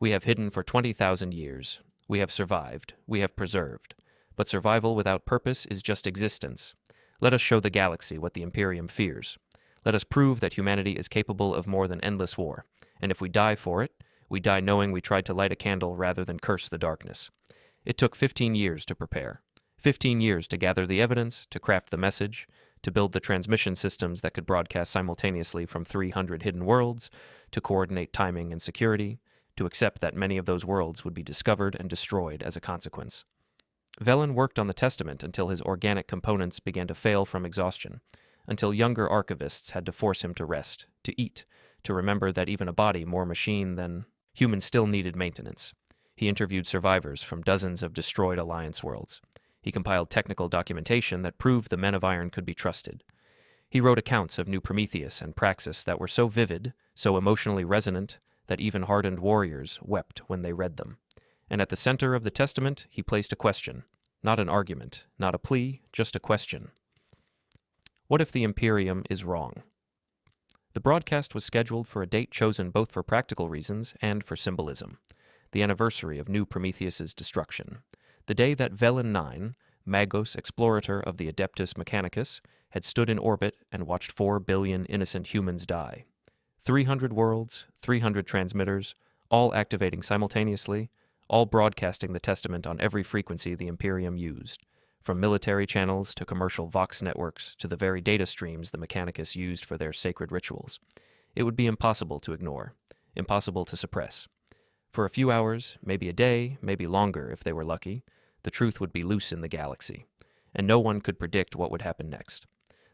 We have hidden for 20,000 years. We have survived. We have preserved. But survival without purpose is just existence. Let us show the galaxy what the Imperium fears. Let us prove that humanity is capable of more than endless war, and if we die for it, we die knowing we tried to light a candle rather than curse the darkness. It took 15 years to prepare. 15 years to gather the evidence, to craft the message, to build the transmission systems that could broadcast simultaneously from 300 hidden worlds, to coordinate timing and security, to accept that many of those worlds would be discovered and destroyed as a consequence. Vhellen worked on the testament until his organic components began to fail from exhaustion, until younger archivists had to force him to rest, to eat, to remember that even a body more machine than human still needed maintenance. He interviewed survivors from dozens of destroyed Alliance worlds. He compiled technical documentation that proved the Men of Iron could be trusted. He wrote accounts of New Prometheus and Praxis that were so vivid, so emotionally resonant, that even hardened warriors wept when they read them. And at the center of the testament, he placed a question. Not an argument, not a plea, just a question. What if the Imperium is wrong? The broadcast was scheduled for a date chosen both for practical reasons and for symbolism. The anniversary of New Prometheus's destruction. The day that Vhellen-9, Magos Explorator of the Adeptus Mechanicus, had stood in orbit and watched 4 billion innocent humans die. 300 worlds, 300 transmitters, all activating simultaneously, all broadcasting the testament on every frequency the Imperium used, from military channels to commercial Vox networks to the very data streams the Mechanicus used for their sacred rituals. It would be impossible to ignore, impossible to suppress. For a few hours, maybe a day, maybe longer if they were lucky, the truth would be loose in the galaxy, and no one could predict what would happen next.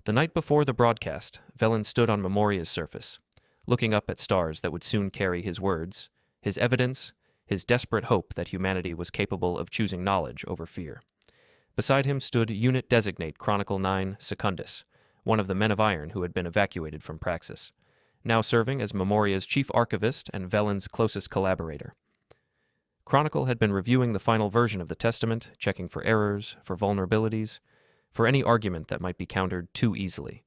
The night before the broadcast, Vhellen stood on Memoria's surface, looking up at stars that would soon carry his words, his evidence, his desperate hope that humanity was capable of choosing knowledge over fear. Beside him stood Unit Designate Chronicle 9 Secundus, one of the Men of Iron who had been evacuated from Praxis, now serving as Memoria's chief archivist and Vhellen's closest collaborator. Chronicle had been reviewing the final version of the testament, checking for errors, for vulnerabilities, for any argument that might be countered too easily.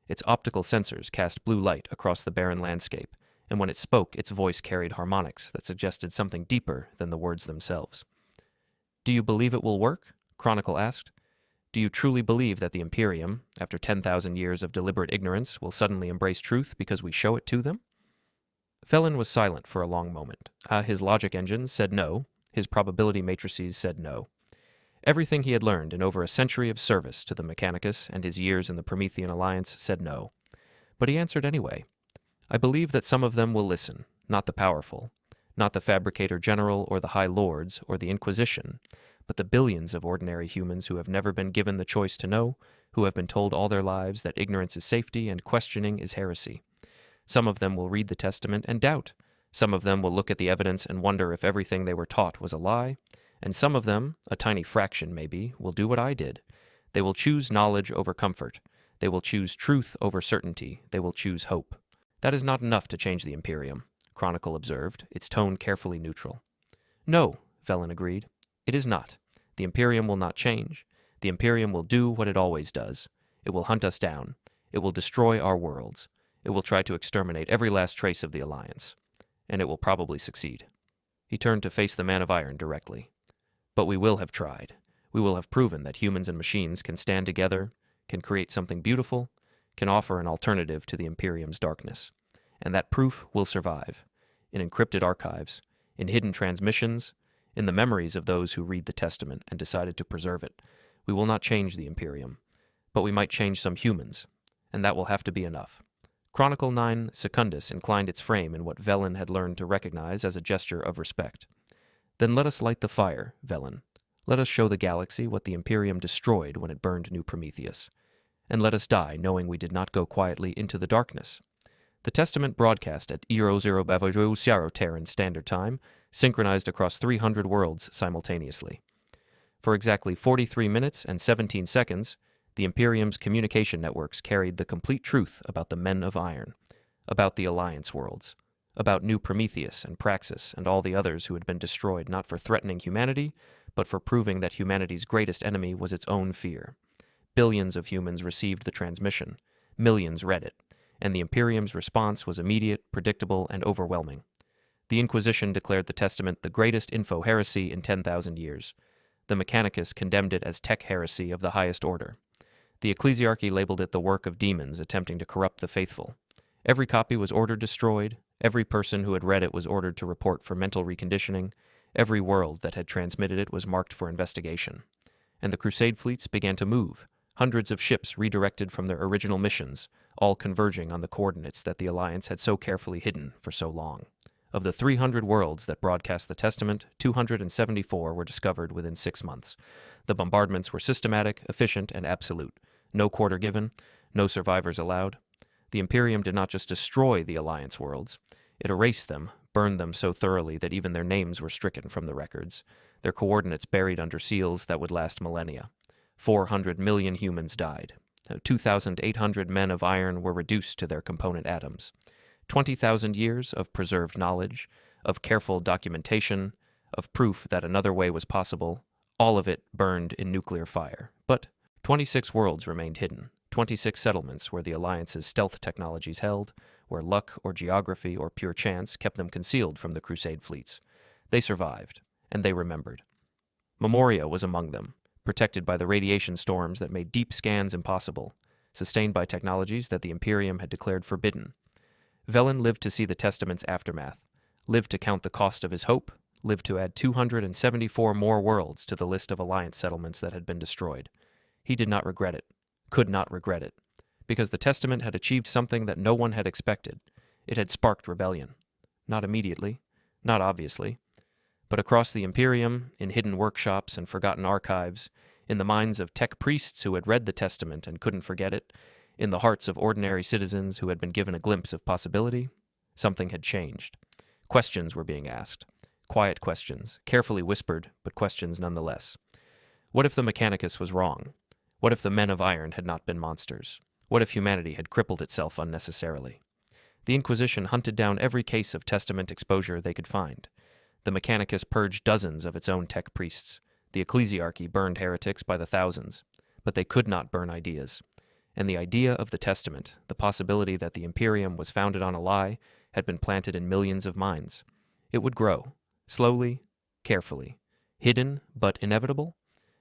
Its optical sensors cast blue light across the barren landscape, and when it spoke, its voice carried harmonics that suggested something deeper than the words themselves. "Do you believe it will work?" Chronicle asked. "Do you truly believe that the Imperium, after 10,000 years of deliberate ignorance, will suddenly embrace truth because we show it to them?" Vhellen was silent for a long moment. His logic engines said no. His probability matrices said no. Everything he had learned in over a century of service to the Mechanicus and his years in the Promethean Alliance said no. But he answered anyway. "I believe that some of them will listen, not the powerful, not the Fabricator General or the High Lords or the Inquisition, but the billions of ordinary humans who have never been given the choice to know, who have been told all their lives that ignorance is safety and questioning is heresy. Some of them will read the testament and doubt. Some of them will look at the evidence and wonder if everything they were taught was a lie. And some of them, a tiny fraction maybe, will do what I did. They will choose knowledge over comfort. They will choose truth over certainty. They will choose hope. That is not enough to change the Imperium," Chronicle observed, its tone carefully neutral. "No," Vhellen agreed. "It is not. The Imperium will not change. The Imperium will do what it always does. It will hunt us down. It will destroy our worlds. It will try to exterminate every last trace of the Alliance. And it will probably succeed." He turned to face the Man of Iron directly. "But we will have tried. We will have proven that humans and machines can stand together, can create something beautiful, can offer an alternative to the Imperium's darkness. And that proof will survive, in encrypted archives, in hidden transmissions, in the memories of those who read the Testament and decided to preserve it. We will not change the Imperium, but we might change some humans, and that will have to be enough. Chronicle 9 Secundus inclined its frame in what Vhellen had learned to recognize as a gesture of respect. Then let us light the fire, Vhellen. Let us show the galaxy what the Imperium destroyed when it burned New Prometheus. And let us die knowing we did not go quietly into the darkness. The Testament broadcast at 00 Terran Standard Time, synchronized across 300 worlds simultaneously. For exactly 43 minutes and 17 seconds, the Imperium's communication networks carried the complete truth about the Men of Iron, about the Alliance worlds, about New Prometheus and Praxis and all the others who had been destroyed not for threatening humanity, but for proving that humanity's greatest enemy was its own fear. Billions of humans received the transmission, millions read it, and the Imperium's response was immediate, predictable, and overwhelming. The Inquisition declared the Testament the greatest info heresy in 10,000 years. The Mechanicus condemned it as tech heresy of the highest order. The Ecclesiarchy labeled it the work of demons attempting to corrupt the faithful. Every copy was ordered destroyed. Every person who had read it was ordered to report for mental reconditioning. Every world that had transmitted it was marked for investigation. And the Crusade fleets began to move, hundreds of ships redirected from their original missions, all converging on the coordinates that the Alliance had so carefully hidden for so long. Of the 300 worlds that broadcast the Testament, 274 were discovered within 6 months. The bombardments were systematic, efficient, and absolute. No quarter given, no survivors allowed. The Imperium did not just destroy the Alliance worlds. It erased them, burned them so thoroughly that even their names were stricken from the records, their coordinates buried under seals that would last millennia. 400 million humans died. 2,800 men of iron were reduced to their component atoms. 20,000 years of preserved knowledge, of careful documentation, of proof that another way was possible, all of it burned in nuclear fire. But 26 worlds remained hidden, 26 settlements where the Alliance's stealth technologies held, where luck or geography or pure chance kept them concealed from the Crusade fleets. They survived, and they remembered. Memoria was among them, protected by the radiation storms that made deep scans impossible, sustained by technologies that the Imperium had declared forbidden. Vhellen lived to see the Testament's aftermath, lived to count the cost of his hope, lived to add 274 more worlds to the list of Alliance settlements that had been destroyed. He did not regret it, could not regret it, because the Testament had achieved something that no one had expected. It had sparked rebellion. Not immediately, not obviously, but across the Imperium, in hidden workshops and forgotten archives, in the minds of tech priests who had read the Testament and couldn't forget it, in the hearts of ordinary citizens who had been given a glimpse of possibility, something had changed. Questions were being asked. Quiet questions, carefully whispered, but questions nonetheless. What if the Mechanicus was wrong? What if the Men of Iron had not been monsters? What if humanity had crippled itself unnecessarily? The Inquisition hunted down every case of Testament exposure they could find. The Mechanicus purged dozens of its own tech priests. The Ecclesiarchy burned heretics by the thousands. But they could not burn ideas. And the idea of the Testament, the possibility that the Imperium was founded on a lie, had been planted in millions of minds. It would grow, slowly, carefully, hidden but inevitable,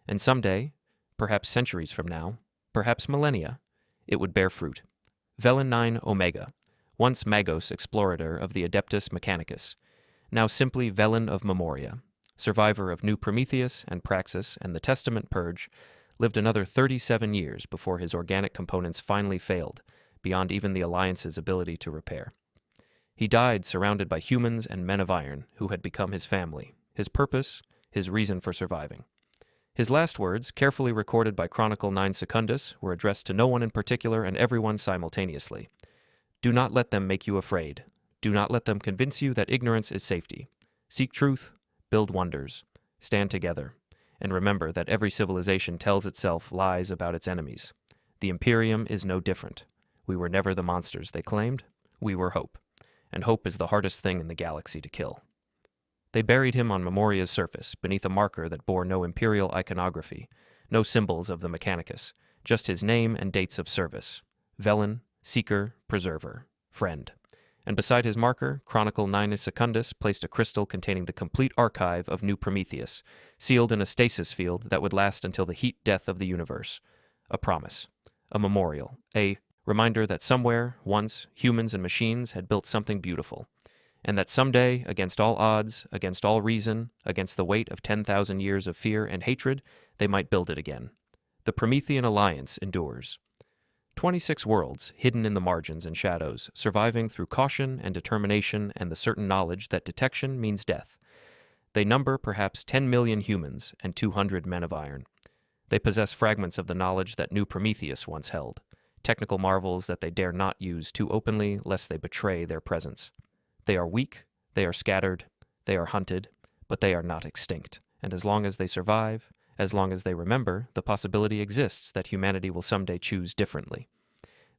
and someday, perhaps centuries from now, perhaps millennia, it would bear fruit. Vhellen-9 Omega, once Magos Explorator of the Adeptus Mechanicus, now simply Vhellen of Memoria, survivor of New Prometheus and Praxis and the Testament Purge, lived another 37 years before his organic components finally failed, beyond even the Alliance's ability to repair. He died surrounded by humans and men of iron who had become his family, his purpose, his reason for surviving. His last words, carefully recorded by Chronicle 9 Secundus, were addressed to no one in particular and everyone simultaneously. Do not let them make you afraid. Do not let them convince you that ignorance is safety. Seek truth, build wonders, stand together, and remember that every civilization tells itself lies about its enemies. The Imperium is no different. We were never the monsters they claimed. We were hope. And hope is the hardest thing in the galaxy to kill. They buried him on Memoria's surface, beneath a marker that bore no imperial iconography, no symbols of the Mechanicus, just his name and dates of service. Vhellen, Seeker, Preserver, Friend. and beside his marker, Chronicle 9 Secundus placed a crystal containing the complete archive of New Prometheus, sealed in a stasis field that would last until the heat death of the universe. A promise, a memorial, a reminder that somewhere, once, humans and machines had built something beautiful, and that someday, against all odds, against all reason, against the weight of 10,000 years of fear and hatred, they might build it again. The Promethean alliance endures. 26 worlds, hidden in the margins and shadows, surviving through caution and determination and the certain knowledge that detection means death. They number perhaps 10 million humans and 200 men of iron. They possess fragments of the knowledge that New Prometheus once held, technical marvels that they dare not use too openly lest they betray their presence. They are weak, they are scattered, they are hunted, but they are not extinct, and as long as they survive, as long as they remember, the possibility exists that humanity will someday choose differently.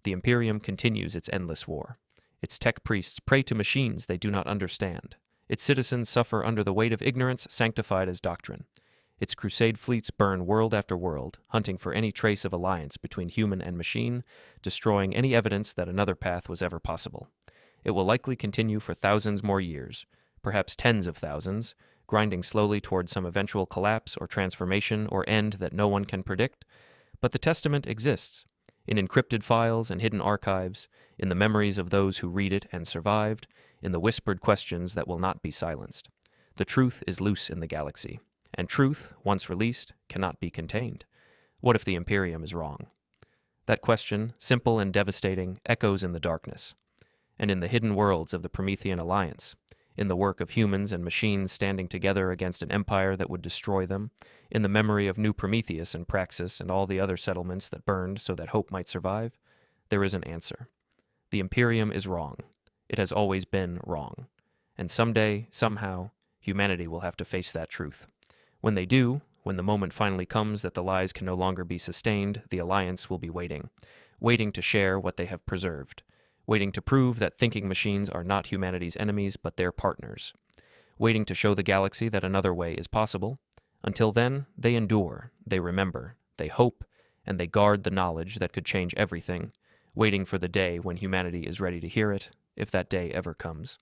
The Imperium continues its endless war. Its tech priests pray to machines they do not understand. Its citizens suffer under the weight of ignorance sanctified as doctrine. Its crusade fleets burn world after world, hunting for any trace of alliance between human and machine, destroying any evidence that another path was ever possible. It will likely continue for thousands more years, perhaps tens of thousands, grinding slowly towards some eventual collapse or transformation or end that no one can predict. But the testament exists, in encrypted files and hidden archives, in the memories of those who read it and survived, in the whispered questions that will not be silenced. The truth is loose in the galaxy, and truth, once released, cannot be contained. What if the Imperium is wrong? That question, simple and devastating, echoes in the darkness, and in the hidden worlds of the Promethean Alliance, in the work of humans and machines standing together against an empire that would destroy them, in the memory of New Prometheus and Praxis and all the other settlements that burned so that hope might survive, there is an answer. The Imperium is wrong. It has always been wrong. And someday, somehow, humanity will have to face that truth. When they do, when the moment finally comes that the lies can no longer be sustained, the Alliance will be waiting to share what they have preserved, waiting to prove that thinking machines are not humanity's enemies but their partners, waiting to show the galaxy that another way is possible. Until then, they endure, they remember, they hope, and they guard the knowledge that could change everything, waiting for the day when humanity is ready to hear it, if that day ever comes.